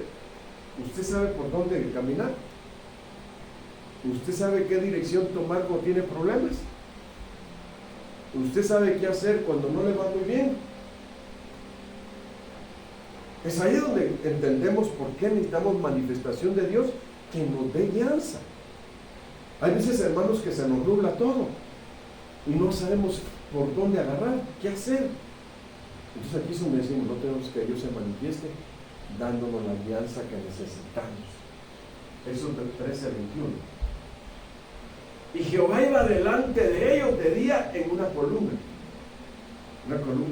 ¿usted sabe por dónde caminar? ¿Usted sabe qué dirección tomar cuando tiene problemas? ¿Usted sabe qué hacer cuando no le va muy bien? Es ahí donde entendemos por qué necesitamos manifestación de Dios que nos dé guianza. Hay veces, hermanos, que se nos nubla todo y no sabemos por dónde agarrar, qué hacer. Entonces aquí es donde decimos, no tenemos que Dios se manifieste dándonos la guianza que necesitamos. Éxodo 13:21. Y Jehová iba delante de ellos de día en una columna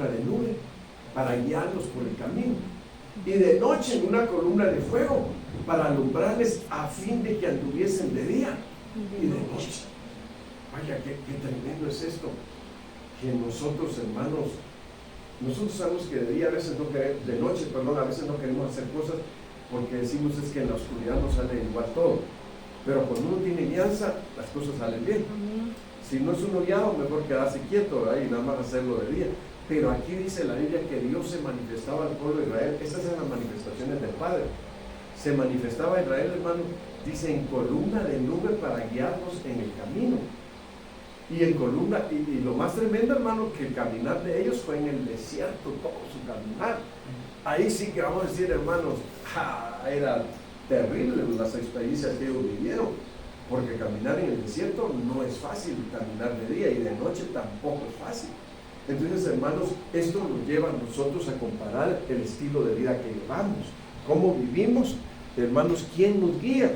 de nube, para guiarlos por el camino, y de noche en una columna de fuego, para alumbrarles a fin de que anduviesen de día y de noche. Vaya, qué tremendo es esto, que nosotros, hermanos, nosotros sabemos que de día a veces no queremos, de noche, a veces no queremos hacer cosas porque decimos es que en la oscuridad no sale igual todo. Pero cuando uno tiene guianza, las cosas salen bien. Si no es uno guiado, mejor quedarse quieto, ¿verdad? Y nada más hacerlo de día. Pero aquí dice la Biblia que Dios se manifestaba al pueblo de Israel. Estas eran las manifestaciones del Padre. Se manifestaba a Israel, hermano, dice, en columna de nube para guiarnos en el camino. Y en columna, y lo más tremendo, hermano, que el caminar de ellos fue en el desierto, todo su caminar. Ahí sí que vamos a decir, hermanos, era terrible las experiencias que ellos vivieron, porque caminar en el desierto no es fácil, caminar de día y de noche tampoco es fácil. Entonces, hermanos, esto nos lleva a nosotros a comparar el estilo de vida que llevamos, cómo vivimos, hermanos, ¿quién nos guía?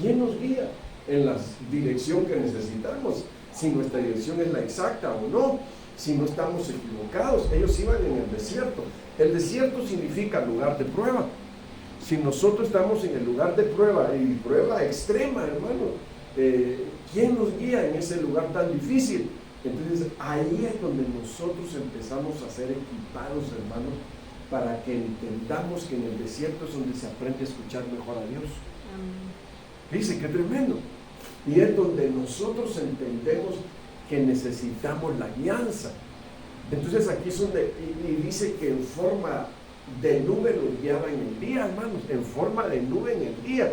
¿Quién nos guía en la dirección que necesitamos? Si nuestra dirección es la exacta o no, si no estamos equivocados. Ellos iban en el desierto. El desierto significa lugar de prueba. Si nosotros estamos en el lugar de prueba, y prueba extrema, hermano, ¿quién nos guía en ese lugar tan difícil? Entonces ahí es donde nosotros empezamos a ser equipados, hermanos, para que entendamos que en el desierto es donde se aprende a escuchar mejor a Dios. Dice, qué tremendo. Y es donde nosotros entendemos que necesitamos la guianza. Entonces aquí es donde, y dice que en forma de nube los guiaba en el día, hermanos, en forma de nube en el día,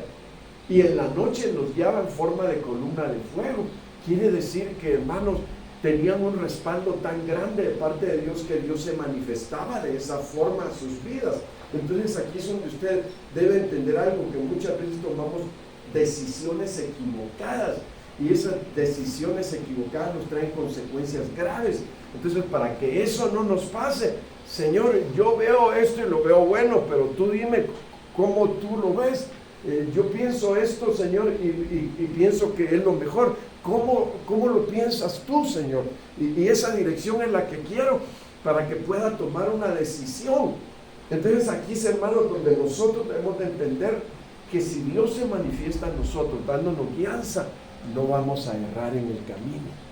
y en la noche los guiaba en forma de columna de fuego. Quiere decir que, hermanos, tenían un respaldo tan grande de parte de Dios que Dios se manifestaba de esa forma en sus vidas. Entonces aquí es donde usted debe entender algo, que muchas veces tomamos decisiones equivocadas, y esas decisiones equivocadas nos traen consecuencias graves. Entonces, para que eso no nos pase, Señor, yo veo esto y lo veo bueno, pero tú dime cómo tú lo ves. yo pienso esto, Señor, y pienso que es lo mejor. ¿Cómo lo piensas tú, Señor? Y esa dirección es la que quiero para que pueda tomar una decisión. Entonces aquí es, hermanos, donde nosotros debemos de entender que si Dios se manifiesta en nosotros dándonos guianza, no vamos a errar en el camino.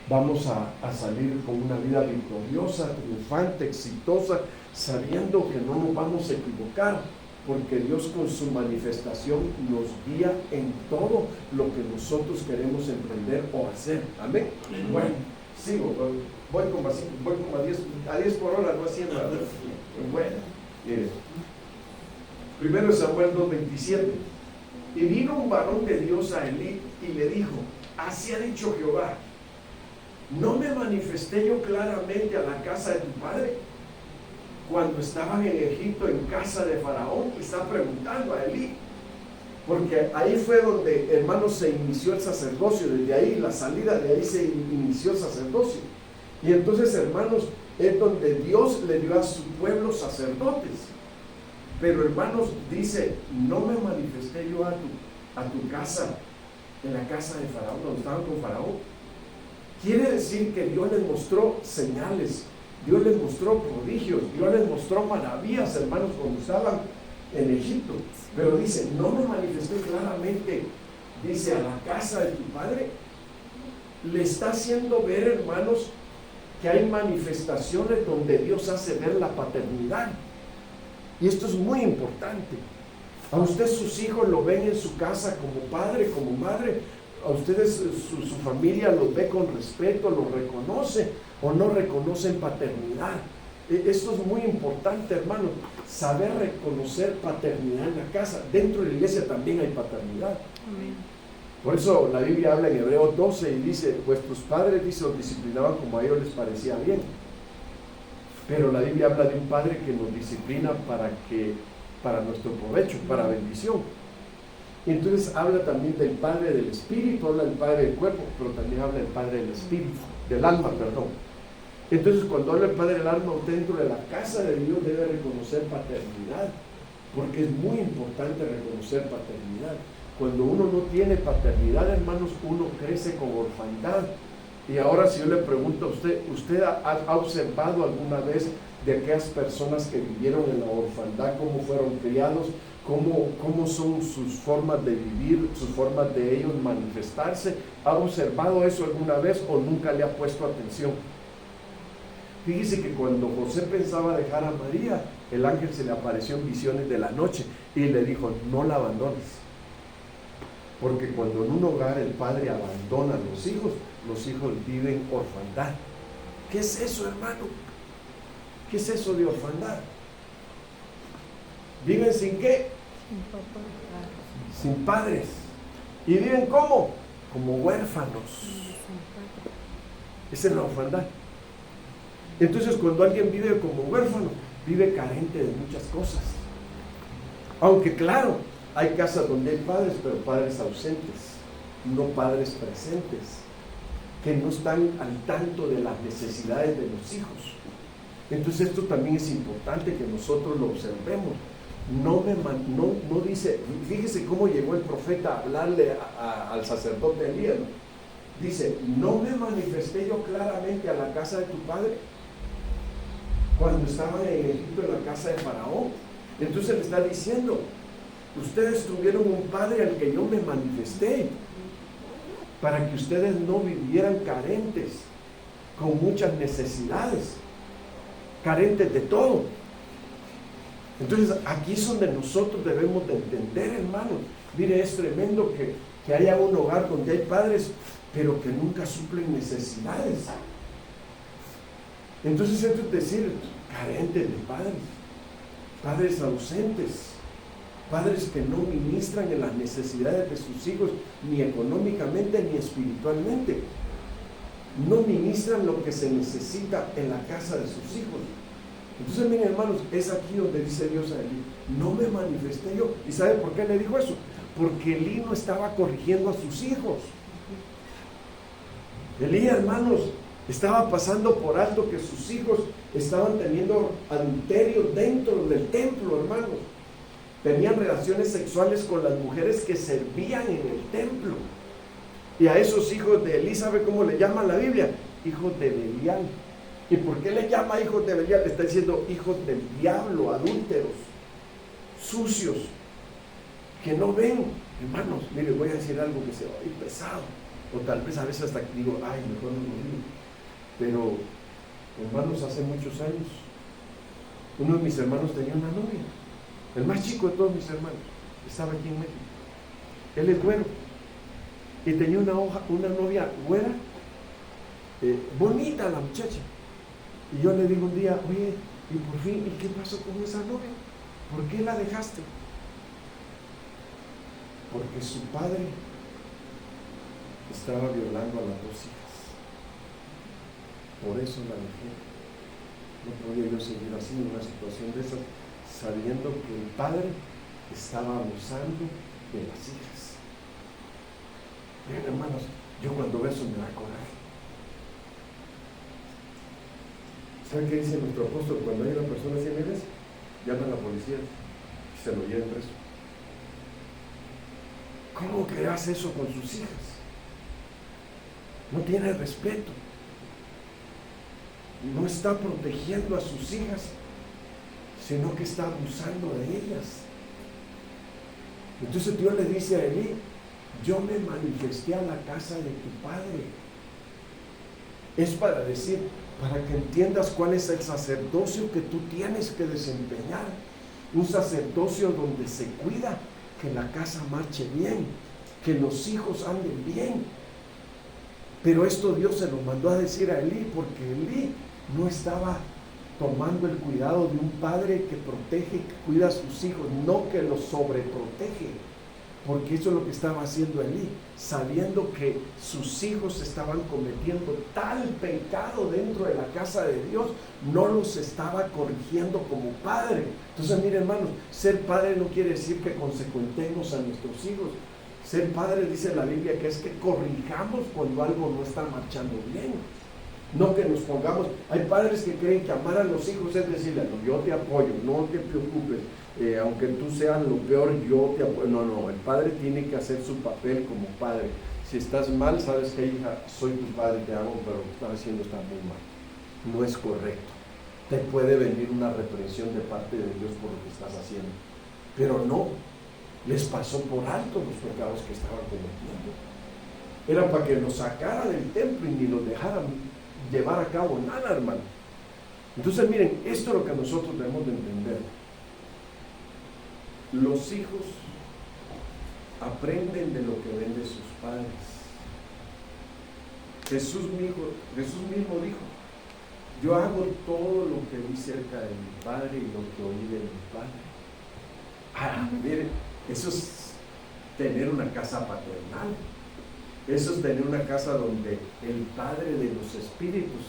Vamos a salir con una vida victoriosa, triunfante, exitosa, sabiendo que no nos vamos a equivocar, porque Dios con su manifestación nos guía en todo lo que nosotros queremos emprender o hacer. Amén. Bueno, sigo, voy como a 10 por hora, no haciendo nada. Bueno, mire. Primero Samuel 2:27. Y vino un varón de Dios a Elí y le dijo: así ha dicho Jehová, ¿no me manifesté yo claramente a la casa de tu padre cuando estaban en Egipto, en casa de Faraón? Y está preguntando a Elí, porque ahí fue donde, hermanos, se inició el sacerdocio. Desde ahí, la salida de ahí se inició el sacerdocio. Y entonces, hermanos, es donde Dios le dio a su pueblo sacerdotes. Pero, hermanos, dice: no me manifesté yo a tu casa, en la casa de Faraón, donde estaban con Faraón. Quiere decir que Dios les mostró señales, Dios les mostró prodigios, Dios les mostró maravillas, hermanos, cuando estaban en Egipto. Pero dice: no me manifesté claramente, dice, a la casa de tu padre. Le está haciendo ver, hermanos, que hay manifestaciones donde Dios hace ver la paternidad. Y esto es muy importante. A usted sus hijos lo ven en su casa como padre, como madre. A ustedes su familia los ve con respeto, los reconoce o no reconocen paternidad. Esto es muy importante, hermano, saber reconocer paternidad en la casa. Dentro de la iglesia también hay paternidad. Amén. Por eso la Biblia habla en Hebreos 12 y dice: vuestros padres, dice, os disciplinaban como a ellos les parecía bien. Pero la Biblia habla de un padre que nos disciplina para nuestro provecho, para bendición. Y entonces habla también del Padre del Espíritu, habla del Padre del cuerpo, pero también habla del Padre del Espíritu, del alma, perdón. Entonces, cuando habla el Padre del alma, usted dentro de la casa de Dios debe reconocer paternidad, porque es muy importante reconocer paternidad. Cuando uno no tiene paternidad, hermanos, uno crece con orfandad. Y ahora, si yo le pregunto a usted, ¿usted ha observado alguna vez de aquellas personas que vivieron en la orfandad, cómo fueron criados, cómo son sus formas de vivir, sus formas de ellos manifestarse? ¿Ha observado eso alguna vez o nunca le ha puesto atención? Fíjese que cuando José pensaba dejar a María, el ángel se le apareció en visiones de la noche y le dijo: no la abandones, porque cuando en un hogar el padre abandona a los hijos viven orfandad. ¿Qué es eso, hermano? ¿Qué es eso de orfandad? ¿Viven sin qué? Sin padres. ¿Y viven cómo? Como huérfanos. Esa es la orfandad. Entonces, cuando alguien vive como huérfano, vive carente de muchas cosas. Aunque claro, hay casas donde hay padres, pero padres ausentes, no padres presentes, que no están al tanto de las necesidades de los hijos. Entonces esto también es importante que nosotros lo observemos. No dice, fíjese cómo llegó el profeta a hablarle al sacerdote Elías, ¿no? Dice: no me manifesté yo claramente a la casa de tu padre cuando estaban en Egipto, en la casa de Faraón. Entonces le está diciendo: ustedes tuvieron un padre al que yo me manifesté, para que ustedes no vivieran carentes, con muchas necesidades, carentes de todo. Entonces aquí es donde nosotros debemos de entender, hermanos. Mire, es tremendo que haya un hogar donde hay padres, pero que nunca suplen necesidades. Entonces esto es decir, carentes de padres ausentes, padres que no ministran en las necesidades de sus hijos, ni económicamente ni espiritualmente. No ministran lo que se necesita en la casa de sus hijos. Entonces, miren, hermanos, es aquí donde dice Dios a Elí: no me manifesté yo. ¿Y sabe por qué le dijo eso? Porque Elí no estaba corrigiendo a sus hijos. Elí, hermanos, estaba pasando por alto que sus hijos estaban teniendo adulterio dentro del templo, hermanos. tenían relaciones sexuales con las mujeres que servían en el templo. Y a esos hijos de Elí, ¿sabe cómo le llama la Biblia? Hijos de Belial. ¿Y por qué le llama hijos de Belial? Le está diciendo hijos del diablo, adúlteros, sucios, que no ven. Hermanos, mire, voy a decir algo que se va a ir pesado, o tal vez a veces hasta digo, ay, mejor no lo digo. Pero, hermanos, hace muchos años, uno de mis hermanos tenía una novia, el más chico de todos mis hermanos, estaba aquí en México. Él es güero, y tenía una novia güera, bonita la muchacha. Y yo le digo un día, oye, y por fin, ¿y qué pasó con esa novia? ¿Por qué la dejaste? Porque su padre estaba violando a las dos hijas. Por eso la dejé. No podía yo seguir así en una situación de esas, sabiendo que el padre estaba abusando de las hijas. Miren, hermanos, yo cuando veo eso me da coraje. ¿Saben qué dice nuestro apóstol? Cuando hay una persona así en la iglesia, llama a la policía y se lo lleva preso. ¿Cómo que hace eso con sus hijas? No tiene respeto. No está protegiendo a sus hijas, sino que está abusando de ellas. Entonces Dios le dice a Elí, yo me manifesté a la casa de tu padre. Es para decir, para que entiendas cuál es el sacerdocio que tú tienes que desempeñar. Un sacerdocio donde se cuida que la casa marche bien, que los hijos anden bien. Pero esto Dios se lo mandó a decir a Elí, porque Elí no estaba tomando el cuidado de un padre que protege, que cuida a sus hijos, no que los sobreprotege. Porque eso es lo que estaba haciendo Elí, sabiendo que sus hijos estaban cometiendo tal pecado dentro de la casa de Dios, no los estaba corrigiendo como padre. Entonces, mire, hermanos, ser padre no quiere decir que consecuentemos a nuestros hijos. Ser padre, dice la Biblia, que es que corrijamos cuando algo no está marchando bien. No que nos pongamos, hay padres que creen que amar a los hijos es decirle, no, yo te apoyo, no te preocupes, aunque tú seas lo peor, yo te apoyo. No, el padre tiene que hacer su papel como padre. Si estás mal, sabes que, hija, soy tu padre, te amo, pero lo que estás haciendo está muy mal. No es correcto. Te puede venir una reprensión de parte de Dios por lo que estás haciendo. Pero no, les pasó por alto los pecados que estaban cometiendo. Era para que los sacara del templo y ni los dejaran llevar a cabo nada, hermano. Entonces, miren, esto es lo que nosotros debemos de entender. Los hijos aprenden de lo que ven de sus padres. Jesús mismo dijo, yo hago todo lo que vi cerca de mi padre y lo que oí de mi padre. Miren, eso es tener una casa paternal. Eso es tener una casa donde el Padre de los Espíritus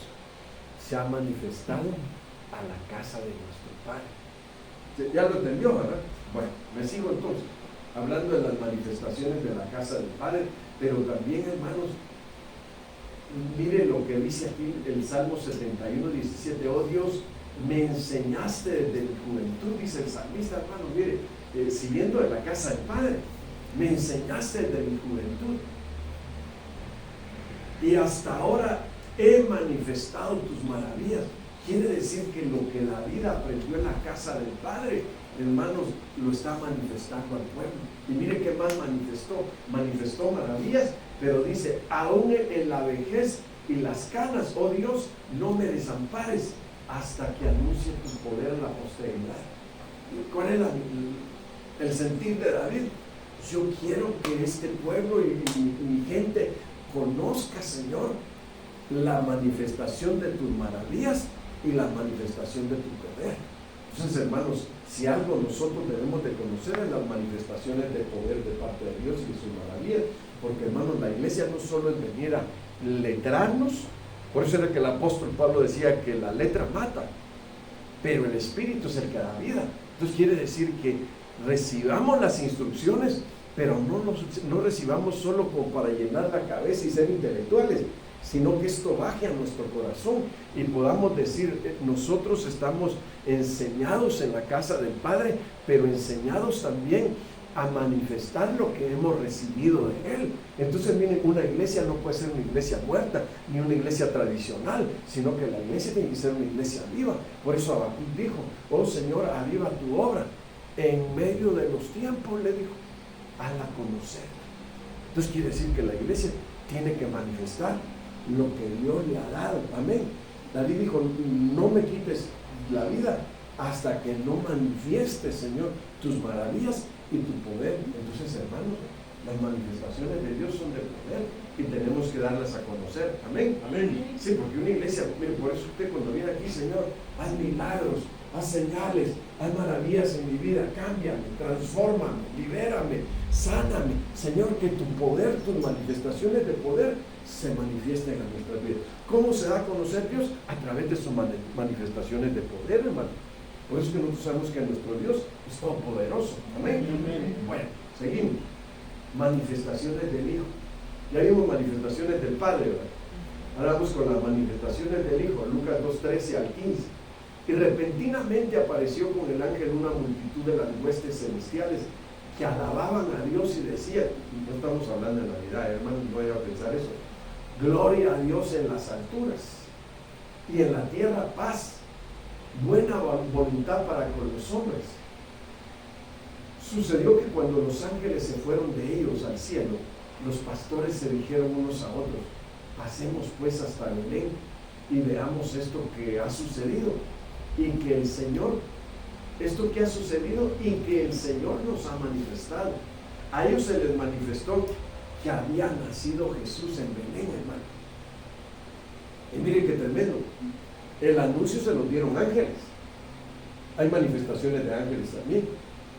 se ha manifestado a la casa de nuestro Padre. ¿Ya lo entendió, verdad? Bueno, me sigo entonces, hablando de las manifestaciones de la casa del Padre, pero también, hermanos, mire lo que dice aquí el Salmo 71, 17, oh Dios, me enseñaste desde mi juventud, dice el salmista, hermano, mire, siguiendo de la casa del Padre, me enseñaste desde mi juventud. Y hasta ahora he manifestado tus maravillas. Quiere decir que lo que David aprendió en la casa del Padre, hermanos, lo está manifestando al pueblo. Y mire qué más manifestó maravillas, pero dice, aún en la vejez y las canas, oh Dios, no me desampares hasta que anuncie tu poder en la posteridad. ¿Cuál es el sentir de David? Yo quiero que este pueblo y mi gente conozca, Señor, la manifestación de tus maravillas y la manifestación de tu poder. Entonces, hermanos, si algo nosotros debemos de conocer es las manifestaciones de poder de parte de Dios y de sus maravillas, porque, hermanos, la iglesia no solo es venir a letrarnos, por eso era que el apóstol Pablo decía que la letra mata, pero el Espíritu es el que da vida. Entonces quiere decir que recibamos las instrucciones, pero no recibamos solo como para llenar la cabeza y ser intelectuales, sino que esto baje a nuestro corazón y podamos decir, nosotros estamos enseñados en la casa del Padre, pero enseñados también a manifestar lo que hemos recibido de Él. Entonces, miren, una iglesia no puede ser una iglesia muerta, ni una iglesia tradicional, sino que la iglesia tiene que ser una iglesia viva. Por eso Habacuc dijo, oh Señor, aviva tu obra en medio de los tiempos, le dijo, hazla conocer. Entonces quiere decir que la iglesia tiene que manifestar lo que Dios le ha dado. Amén. David dijo, no me quites la vida hasta que no manifiestes, Señor, tus maravillas y tu poder. Entonces, hermanos, las manifestaciones de Dios son de poder y tenemos que darlas a conocer. Amén. Amén. Sí, porque una iglesia, mire, por eso usted cuando viene aquí, Señor, haz milagros, haz señales, haz maravillas en mi vida, cámbiame, transfórmame, libérame, sáname. Señor, que tu poder, tus manifestaciones de poder se manifiesten en nuestras vidas. ¿Cómo se da a conocer Dios? A través de sus manifestaciones de poder, hermano. Por eso es que nosotros sabemos que nuestro Dios es todopoderoso. Amén. Amén. Bueno, seguimos. Manifestaciones del Hijo. Ya vimos manifestaciones del Padre, ¿verdad? Ahora vamos con las manifestaciones del Hijo, Lucas 2:13 al 15. Y repentinamente apareció con el ángel una multitud de las huestes celestiales que alababan a Dios y decían, no estamos hablando de Navidad, hermanos, no vayan a pensar eso, gloria a Dios en las alturas y en la tierra paz, buena voluntad para con los hombres. Sucedió que cuando los ángeles se fueron de ellos al cielo, los pastores se dijeron unos a otros, pasemos pues hasta Belén y veamos esto que ha sucedido y que el Señor, esto que ha sucedido y que el Señor nos ha manifestado. A ellos se les manifestó que había nacido Jesús en Belén, hermano. Y miren qué tremendo. El anuncio se lo dieron ángeles. Hay manifestaciones de ángeles también.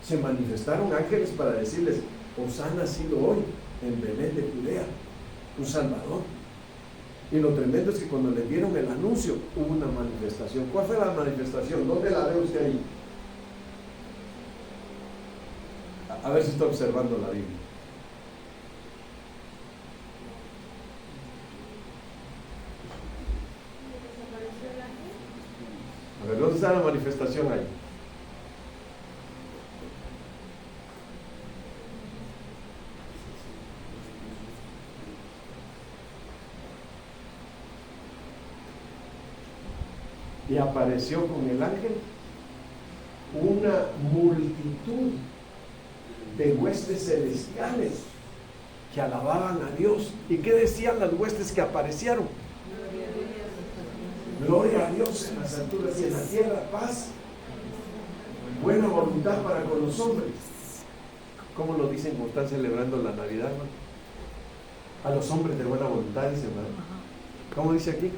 Se manifestaron ángeles para decirles, os ha nacido hoy en Belén de Judea un Salvador. Y lo tremendo es que cuando le dieron el anuncio hubo una manifestación. ¿Cuál fue la manifestación? ¿Dónde la ve usted ahí? A ver si está observando la Biblia. A ver, ¿dónde está la manifestación ahí? Y apareció con el ángel una multitud de huestes celestiales que alababan a Dios. ¿Y qué decían las huestes que aparecieron? Gloria a Dios en las alturas y en la tierra paz, buena voluntad para con los hombres. ¿Cómo lo dicen cuando están celebrando la Navidad, hermano? A los hombres de buena voluntad, dice, hermano. ¿Cómo dice aquí?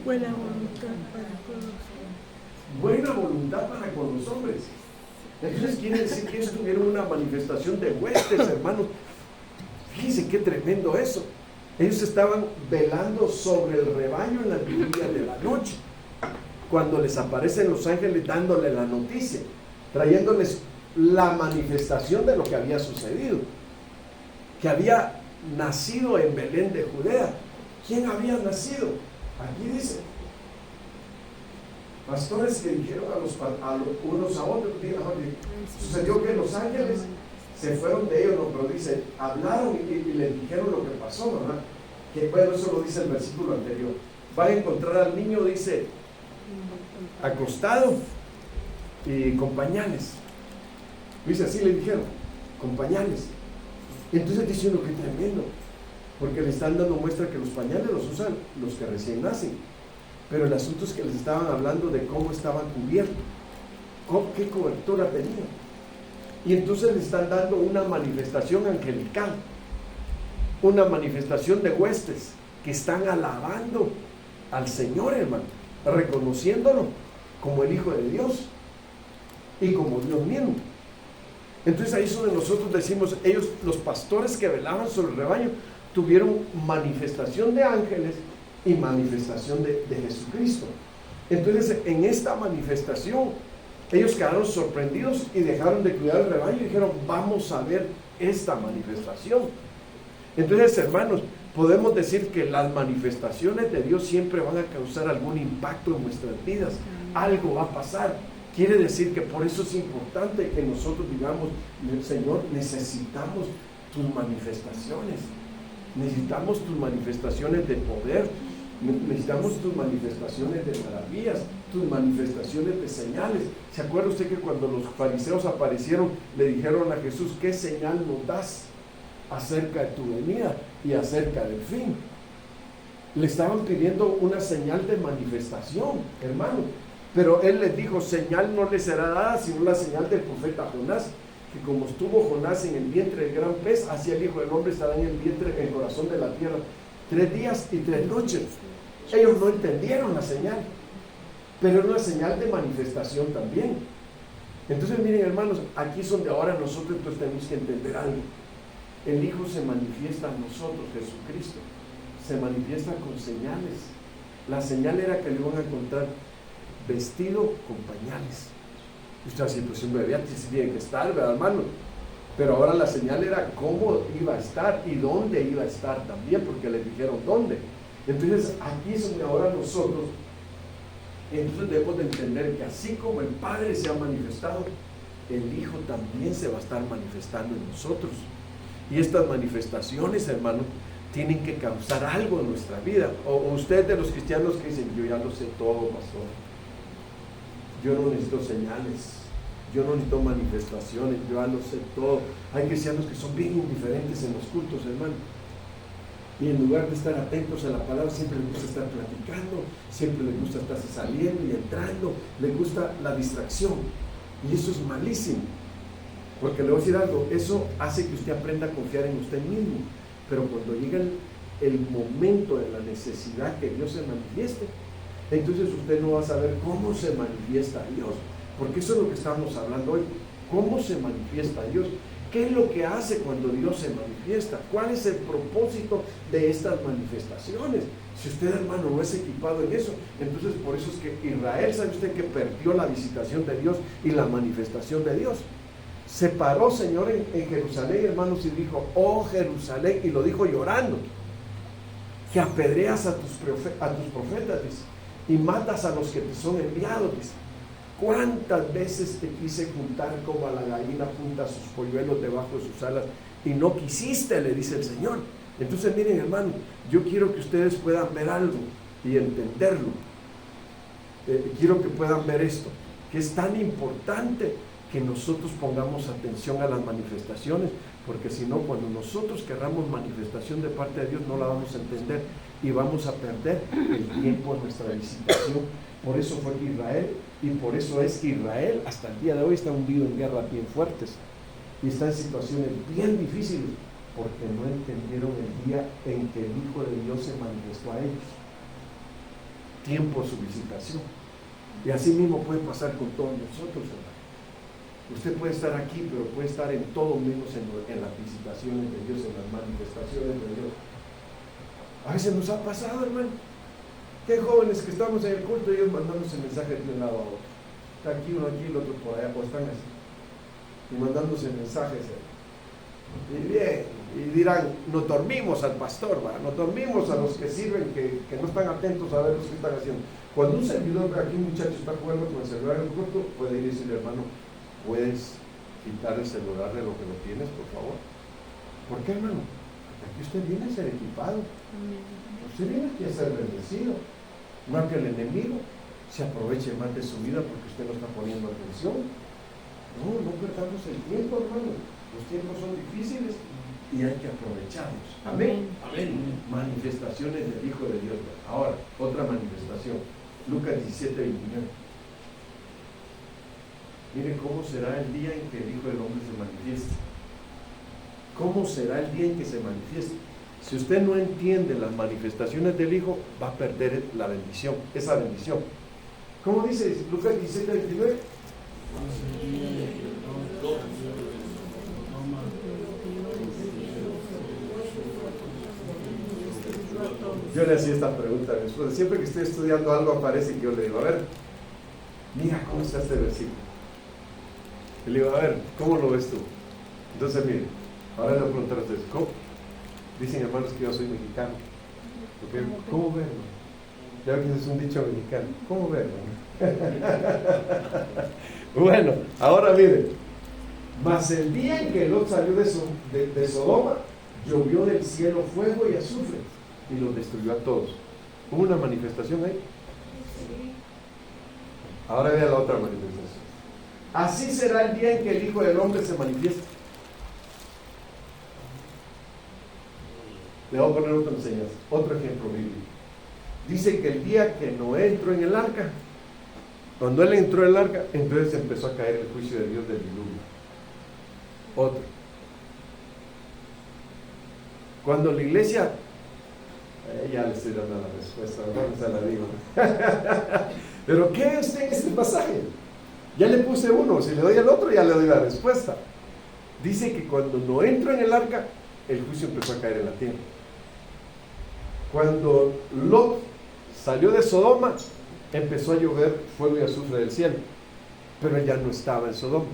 Buena voluntad para con los hombres. Buena voluntad para con los hombres. Entonces quiere decir que ellos tuvieron una manifestación de huestes, hermanos. Fíjense qué tremendo eso. Ellos estaban velando sobre el rebaño en la vigilia de la noche, cuando les aparecen los ángeles dándole la noticia, trayéndoles la manifestación de lo que había sucedido, que había nacido en Belén de Judea. ¿Quién había nacido? Aquí dice, pastores que dijeron unos a otros, sucedió que los ángeles se fueron de ellos, no, pero dice, hablaron y les dijeron lo que pasó, ¿verdad? Que bueno, eso lo dice el versículo anterior. Va a encontrar al niño, dice, acostado y con pañales. Dice, así le dijeron, con pañales. Entonces dice uno, qué tremendo, porque le están dando muestra que los pañales los usan los que recién nacen, pero el asunto es que les estaban hablando de cómo estaban cubiertos, qué cobertura tenían. Y entonces le están dando una manifestación angelical, una manifestación de huestes que están alabando al Señor, hermano, reconociéndolo como el Hijo de Dios y como Dios mismo. Entonces ahí es donde nosotros decimos, ellos, los pastores que velaban sobre el rebaño, tuvieron manifestación de ángeles y manifestación de Jesucristo. Entonces en esta manifestación ellos quedaron sorprendidos y dejaron de cuidar el rebaño y dijeron, vamos a ver esta manifestación. Entonces, hermanos, podemos decir que las manifestaciones de Dios siempre van a causar algún impacto en nuestras vidas. Algo va a pasar. Quiere decir que por eso es importante que nosotros digamos, Señor, necesitamos tus manifestaciones. Necesitamos tus manifestaciones de poder. Necesitamos tus manifestaciones de maravillas, tus manifestaciones de señales. ¿Se acuerda usted que cuando los fariseos aparecieron, le dijeron a Jesús, ¿qué señal nos das acerca de tu venida y acerca del fin? Le estaban pidiendo una señal de manifestación, hermano. Pero él les dijo, señal no les será dada, sino la señal del profeta Jonás, que como estuvo Jonás en el vientre del gran pez, así el Hijo del Hombre estará en el vientre, en el corazón de la tierra, 3 días y 3 noches. Ellos no entendieron la señal, pero era una señal de manifestación también. Entonces miren, hermanos, aquí es donde ahora nosotros entonces tenemos que entender algo. El Hijo se manifiesta a nosotros, Jesucristo, se manifiesta con señales. La señal era que le iban a encontrar vestido con pañales. Y usted así, pues un bebé antes tiene que estar, ¿verdad, hermano? Pero ahora la señal era cómo iba a estar y dónde iba a estar también, porque les dijeron dónde. Entonces aquí es donde ahora nosotros entonces debemos de entender que así como el Padre se ha manifestado, el Hijo también se va a estar manifestando en nosotros. Y estas manifestaciones, hermano, tienen que causar algo en nuestra vida. O ustedes de los cristianos que dicen, yo ya lo sé todo, pastor, yo no necesito señales, yo no necesito manifestaciones, yo ya lo sé todo. Hay cristianos que son bien indiferentes en los cultos, hermano, y en lugar de estar atentos a la palabra, siempre les gusta estar platicando, siempre les gusta estar saliendo y entrando, les gusta la distracción, y eso es malísimo, porque le voy a decir algo, eso hace que usted aprenda a confiar en usted mismo, pero cuando llega el momento de la necesidad que Dios se manifieste, entonces usted no va a saber cómo se manifiesta Dios, porque eso es lo que estamos hablando hoy. ¿Cómo se manifiesta Dios? ¿Qué es lo que hace cuando Dios se manifiesta? ¿Cuál es el propósito de estas manifestaciones? Si usted, hermano, no es equipado en eso, entonces por eso es que Israel, ¿sabe usted que perdió la visitación de Dios y la manifestación de Dios? Se paró, Señor, en Jerusalén, hermanos, y dijo, oh Jerusalén, y lo dijo llorando, que apedreas a tus profetas, dice, y matas a los que te son enviados, dice. ¿Cuántas veces te quise juntar como a la gallina junta sus polluelos debajo de sus alas y no quisiste? Le dice el Señor. Entonces miren, hermano, yo quiero que ustedes puedan ver algo y entenderlo. Quiero que puedan ver esto, que es tan importante que nosotros pongamos atención a las manifestaciones, porque si no, cuando nosotros querramos manifestación de parte de Dios, no la vamos a entender y vamos a perder el tiempo de nuestra visitación. Por eso fue Israel, y por eso es que Israel hasta el día de hoy está hundido en guerras bien fuertes y está en situaciones bien difíciles, porque no entendieron el día en que el Hijo de Dios se manifestó a ellos, tiempo de su visitación. Y así mismo puede pasar con todos nosotros, hermano. Usted puede estar aquí, pero puede estar en todo menos en las visitaciones de Dios, en las manifestaciones de Dios. A veces nos ha pasado, hermano, que jóvenes que estamos en el culto, ellos mandándose mensajes de un lado a otro. Está aquí uno, aquí el otro por allá, pues están así, y mandándose mensajes. Y bien, y dirán, nos dormimos al pastor, ¿va? Nos dormimos a los que sirven, que no están atentos a ver lo que están haciendo. Cuando un servidor ve aquí un muchacho está jugando con el celular en el culto, puede ir y decirle, hermano, ¿puedes quitar el celular de lo que lo tienes, por favor? ¿Por qué, hermano? Porque aquí usted viene a ser equipado. Usted viene aquí a ser bendecido. No a que el enemigo se aproveche más de su vida porque usted no está poniendo atención. No perdamos el tiempo, hermano. Los tiempos son difíciles y hay que aprovecharlos. Amén. Amén. Manifestaciones del Hijo de Dios. Ahora, otra manifestación. Lucas 17:29. Miren cómo será el día en que el Hijo del Hombre se manifieste. ¿Cómo será el día en que se manifieste? Si usted no entiende las manifestaciones del Hijo, va a perder la bendición, esa bendición. ¿Cómo dice Lucas 17:29? Yo le hacía esta pregunta a mi esposa. Siempre que estoy estudiando algo aparece que yo le digo, a ver, mira cómo está este versículo. Y le digo, a ver, ¿cómo lo ves tú? Entonces, mire, ahora le voy a preguntar a ustedes, ¿cómo? Dicen, hermanos, que yo soy mexicano. Porque, ¿cómo verlo? Ya que es un dicho mexicano. ¿Cómo verlo? Bueno, ahora miren. Mas el día en que Lot salió de Sodoma, llovió del cielo fuego y azufre y los destruyó a todos. ¿Hubo una manifestación ahí? Ahora vea la otra manifestación. Así será el día en que el Hijo del Hombre se manifieste. Le voy a poner otra enseñanza, otro ejemplo bíblico. Dice que el día que Noé entró en el arca, cuando él entró en el arca, entonces empezó a caer el juicio de Dios del diluvio. Otro. Cuando la iglesia, ya le estoy dando la respuesta, no se la digo. Pero ¿qué es en este pasaje? Ya le puse uno, si le doy al otro ya le doy la respuesta. Dice que cuando no entró en el arca, el juicio empezó a caer en la tierra. Cuando Lot salió de Sodoma, empezó a llover fuego y azufre del cielo, pero él ya no estaba en Sodoma.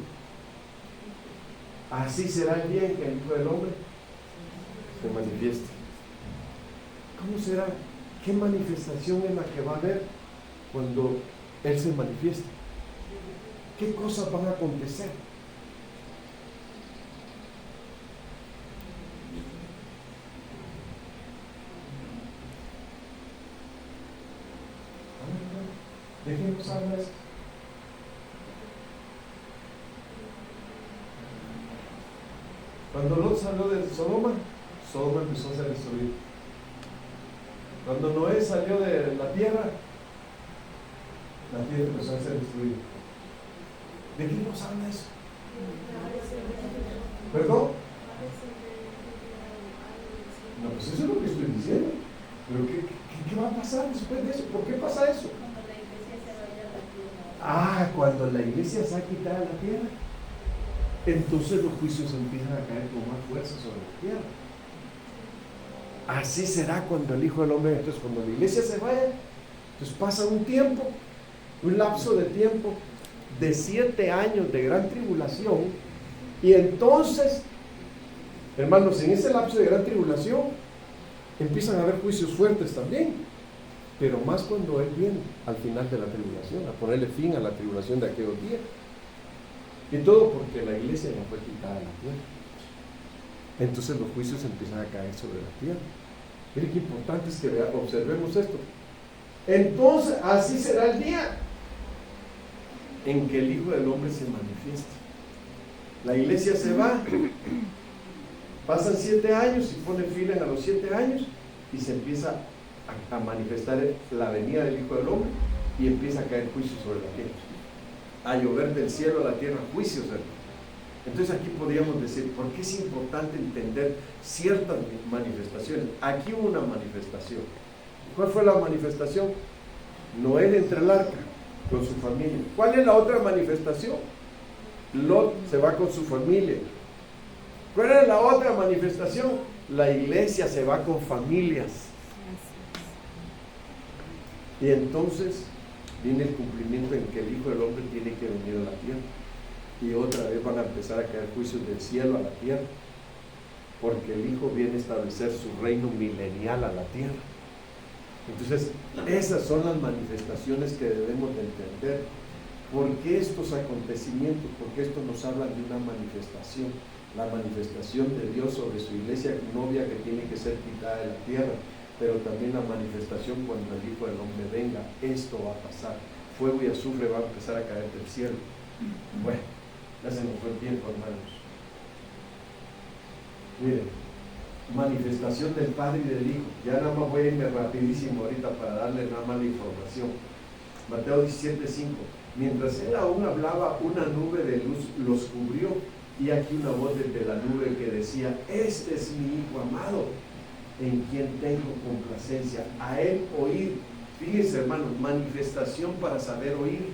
Así será el día en que el Hijo del Hombre se manifieste. ¿Cómo será? ¿Qué manifestación es la que va a haber cuando Él se manifieste? ¿Qué cosas van a acontecer? Déjenos hablar esto. Cuando Lot salió de Sodoma, Sodoma empezó a ser destruida. Cuando Noé salió de la tierra empezó a ser destruida. ¿De qué nos habla eso? ¿Perdón? No, pues eso es lo que estoy diciendo. Pero ¿qué va a pasar después de eso? ¿Por qué pasa eso? Cuando la iglesia se ha quitado la tierra, entonces los juicios empiezan a caer con más fuerza sobre la tierra. Así será cuando el Hijo del Hombre, entonces cuando la iglesia se vaya, entonces pasa un tiempo, un lapso de tiempo de 7 años de gran tribulación, y entonces, hermanos, en ese lapso de gran tribulación empiezan a haber juicios fuertes también, pero más cuando Él viene al final de la tribulación, a ponerle fin a la tribulación de aquellos días. Y todo porque la iglesia no fue quitada de la tierra. Entonces los juicios empiezan a caer sobre la tierra. Miren qué importante es que observemos esto. Entonces, así será el día en que el Hijo del Hombre se manifieste. La iglesia se va, pasan 7 años y pone fila a los 7 años y se empieza a manifestar la venida del Hijo del Hombre y empieza a caer juicio sobre la tierra, a llover del cielo a la tierra juicios. Entonces aquí podríamos decir, ¿por qué es importante entender ciertas manifestaciones? Aquí hubo una manifestación. ¿Cuál fue la manifestación? Noé entra al arca con su familia. ¿Cuál es la otra manifestación? Lot se va con su familia. ¿Cuál es la otra manifestación? La iglesia se va con familias. Y entonces viene el cumplimiento en que el Hijo del Hombre tiene que venir a la tierra. Y otra vez van a empezar a caer juicios del cielo a la tierra, porque el Hijo viene a establecer su reino milenial a la tierra. Entonces, esas son las manifestaciones que debemos de entender. ¿Por qué estos acontecimientos? Porque esto nos habla de una manifestación, la manifestación de Dios sobre su iglesia novia que tiene que ser quitada de la tierra, pero también la manifestación cuando el Hijo del Hombre venga. Esto va a pasar, fuego y azufre va a empezar a caer del cielo. Bueno, ya se nos fue el tiempo, hermanos. Miren, manifestación del Padre y del Hijo. Ya nada más voy a irme rapidísimo ahorita para darle nada más la información. Mateo 17:5. Mientras él aún hablaba, una nube de luz los cubrió, y aquí una voz desde la nube que decía: este es mi Hijo amado, en quien tengo complacencia, a él oír. Fíjense, hermanos, manifestación para saber oír.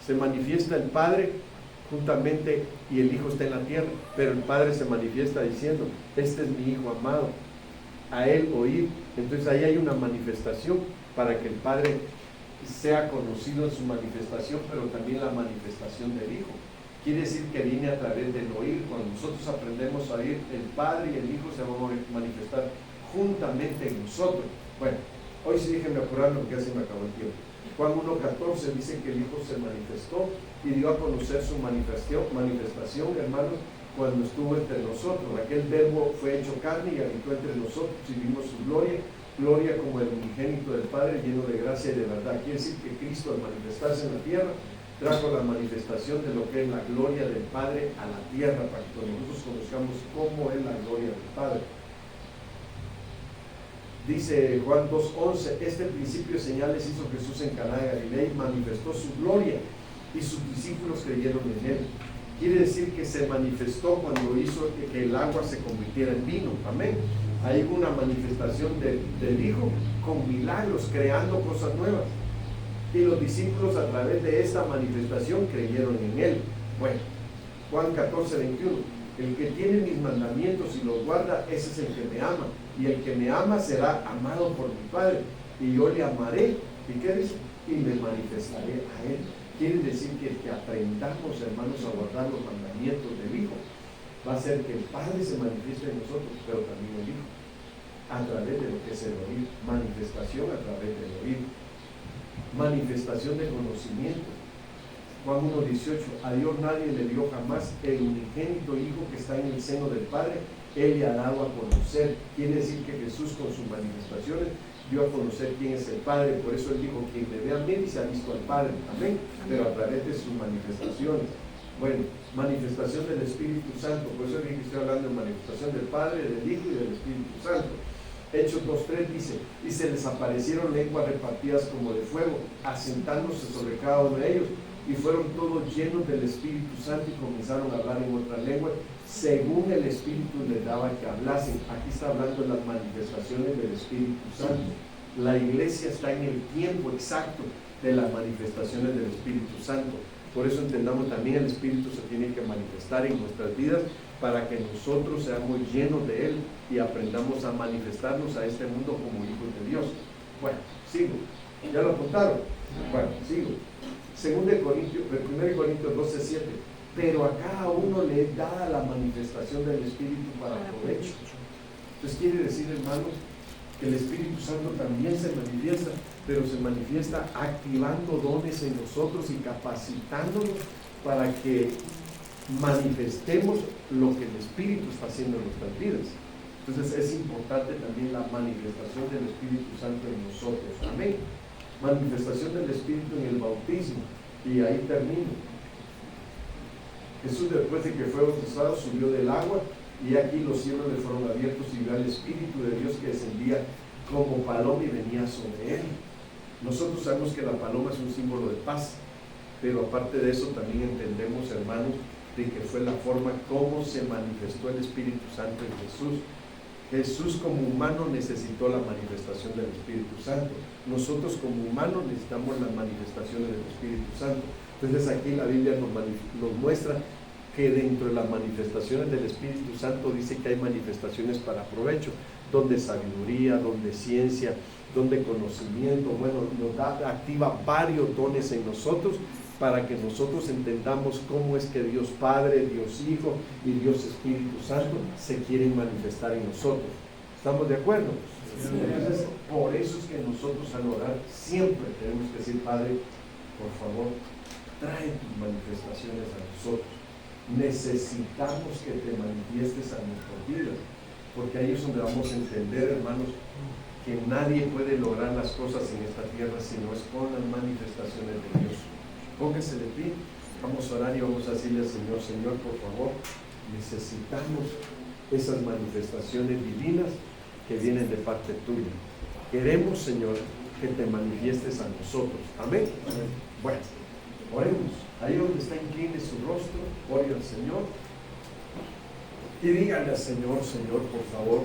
Se manifiesta el Padre juntamente y el Hijo está en la tierra, pero el Padre se manifiesta diciendo: este es mi Hijo amado, a él oír. Entonces ahí hay una manifestación para que el Padre sea conocido en su manifestación, pero también la manifestación del Hijo. quiere decir que viene a través del oír. Cuando nosotros aprendemos a oír, el Padre y el Hijo se van a manifestar juntamente en nosotros. Bueno, hoy sí déjenme apurarme porque ya se me acabó el tiempo. Juan 1:14 dice que el Hijo se manifestó y dio a conocer su manifestación, hermanos, cuando estuvo entre nosotros. Aquel verbo fue hecho carne y habitó entre nosotros y vimos su gloria, gloria como el unigénito del Padre, lleno de gracia y de verdad. Quiere decir que Cristo, al manifestarse en la tierra, trajo la manifestación de lo que es la gloria del Padre a la tierra, para que nosotros conozcamos cómo es la gloria del Padre. Dice Juan 2:11, este principio de señales hizo Jesús en Caná de Galilea y manifestó su gloria, y sus discípulos creyeron en él. Quiere decir que se manifestó cuando hizo que el agua se convirtiera en vino. Amén. Hay una manifestación del Hijo con milagros, creando cosas nuevas. Y los discípulos, a través de esta manifestación, creyeron en él. Bueno, Juan 14:21, el que tiene mis mandamientos y los guarda, ese es el que me ama, y el que me ama será amado por mi Padre, y yo le amaré, ¿y qué dice? Y me manifestaré a él. Quiere decir que aprendamos, hermanos, a guardar los mandamientos del Hijo, va a hacer que el Padre se manifieste en nosotros, pero también el Hijo, a través de lo que es el oír. Manifestación a través del oír, manifestación de conocimiento. Juan 1:18, a Dios nadie le dio jamás, el unigénito Hijo que está en el seno del Padre, Él le ha dado a conocer. Quiere decir que Jesús, con sus manifestaciones, dio a conocer quién es el Padre. Por eso Él dijo, quien me ve a mí dice, ha visto al Padre. Amén. Pero a través de sus manifestaciones. Bueno, manifestación del Espíritu Santo. Por eso dije que estoy hablando de manifestación del Padre, del Hijo y del Espíritu Santo. Hechos 2:3 dice, y se les aparecieron lenguas repartidas como de fuego, asentándose sobre cada uno de ellos, y fueron todos llenos del Espíritu Santo y comenzaron a hablar en otras lenguas, según el Espíritu les daba que hablasen. Aquí está hablando de las manifestaciones del Espíritu Santo. La iglesia está en el tiempo exacto de las manifestaciones del Espíritu Santo. Por eso entendamos también, el Espíritu se tiene que manifestar en nuestras vidas para que nosotros seamos llenos de Él y aprendamos a manifestarnos a este mundo como hijos de Dios. Bueno, sigo. ¿Ya lo apuntaron? Bueno, sigo. 1 Corintios 12:7. Pero a cada uno le es dada la manifestación del Espíritu para provecho. Entonces quiere decir, hermanos, que el Espíritu Santo también se manifiesta, pero se manifiesta activando dones en nosotros y capacitándonos para que manifestemos lo que el Espíritu está haciendo en nuestras vidas. Entonces es importante también la manifestación del Espíritu Santo en nosotros. Amén. Manifestación del Espíritu en el bautismo. Y ahí termino. Jesús, después de que fue bautizado, subió del agua, y aquí los cielos le fueron abiertos y vio al Espíritu de Dios que descendía como paloma y venía sobre él. Nosotros sabemos que la paloma es un símbolo de paz, pero aparte de eso también entendemos, hermanos, de que fue la forma como se manifestó el Espíritu Santo en Jesús. Jesús como humano necesitó la manifestación del Espíritu Santo. Nosotros como humanos necesitamos las manifestaciones del Espíritu Santo. Entonces aquí la Biblia nos muestra que dentro de las manifestaciones del Espíritu Santo dice que hay manifestaciones para provecho, donde sabiduría, donde ciencia, donde conocimiento. Bueno, activa varios dones en nosotros para que nosotros entendamos cómo es que Dios Padre, Dios Hijo y Dios Espíritu Santo se quieren manifestar en nosotros. ¿Estamos de acuerdo? Entonces, por eso es que nosotros al orar siempre tenemos que decir, Padre, por favor, trae tus manifestaciones a nosotros. Necesitamos que te manifiestes a nuestras vidas, porque ahí es donde vamos a entender, hermanos, que nadie puede lograr las cosas en esta tierra si no es con las manifestaciones de Dios. Póngase de pie, vamos a orar y vamos a decirle al Señor, Señor, por favor, necesitamos esas manifestaciones divinas que vienen de parte tuya. Queremos, Señor, que te manifiestes a nosotros. Amén. Bueno, oremos. Ahí donde está, incline su rostro, ore al Señor y dígale al Señor, Señor, por favor,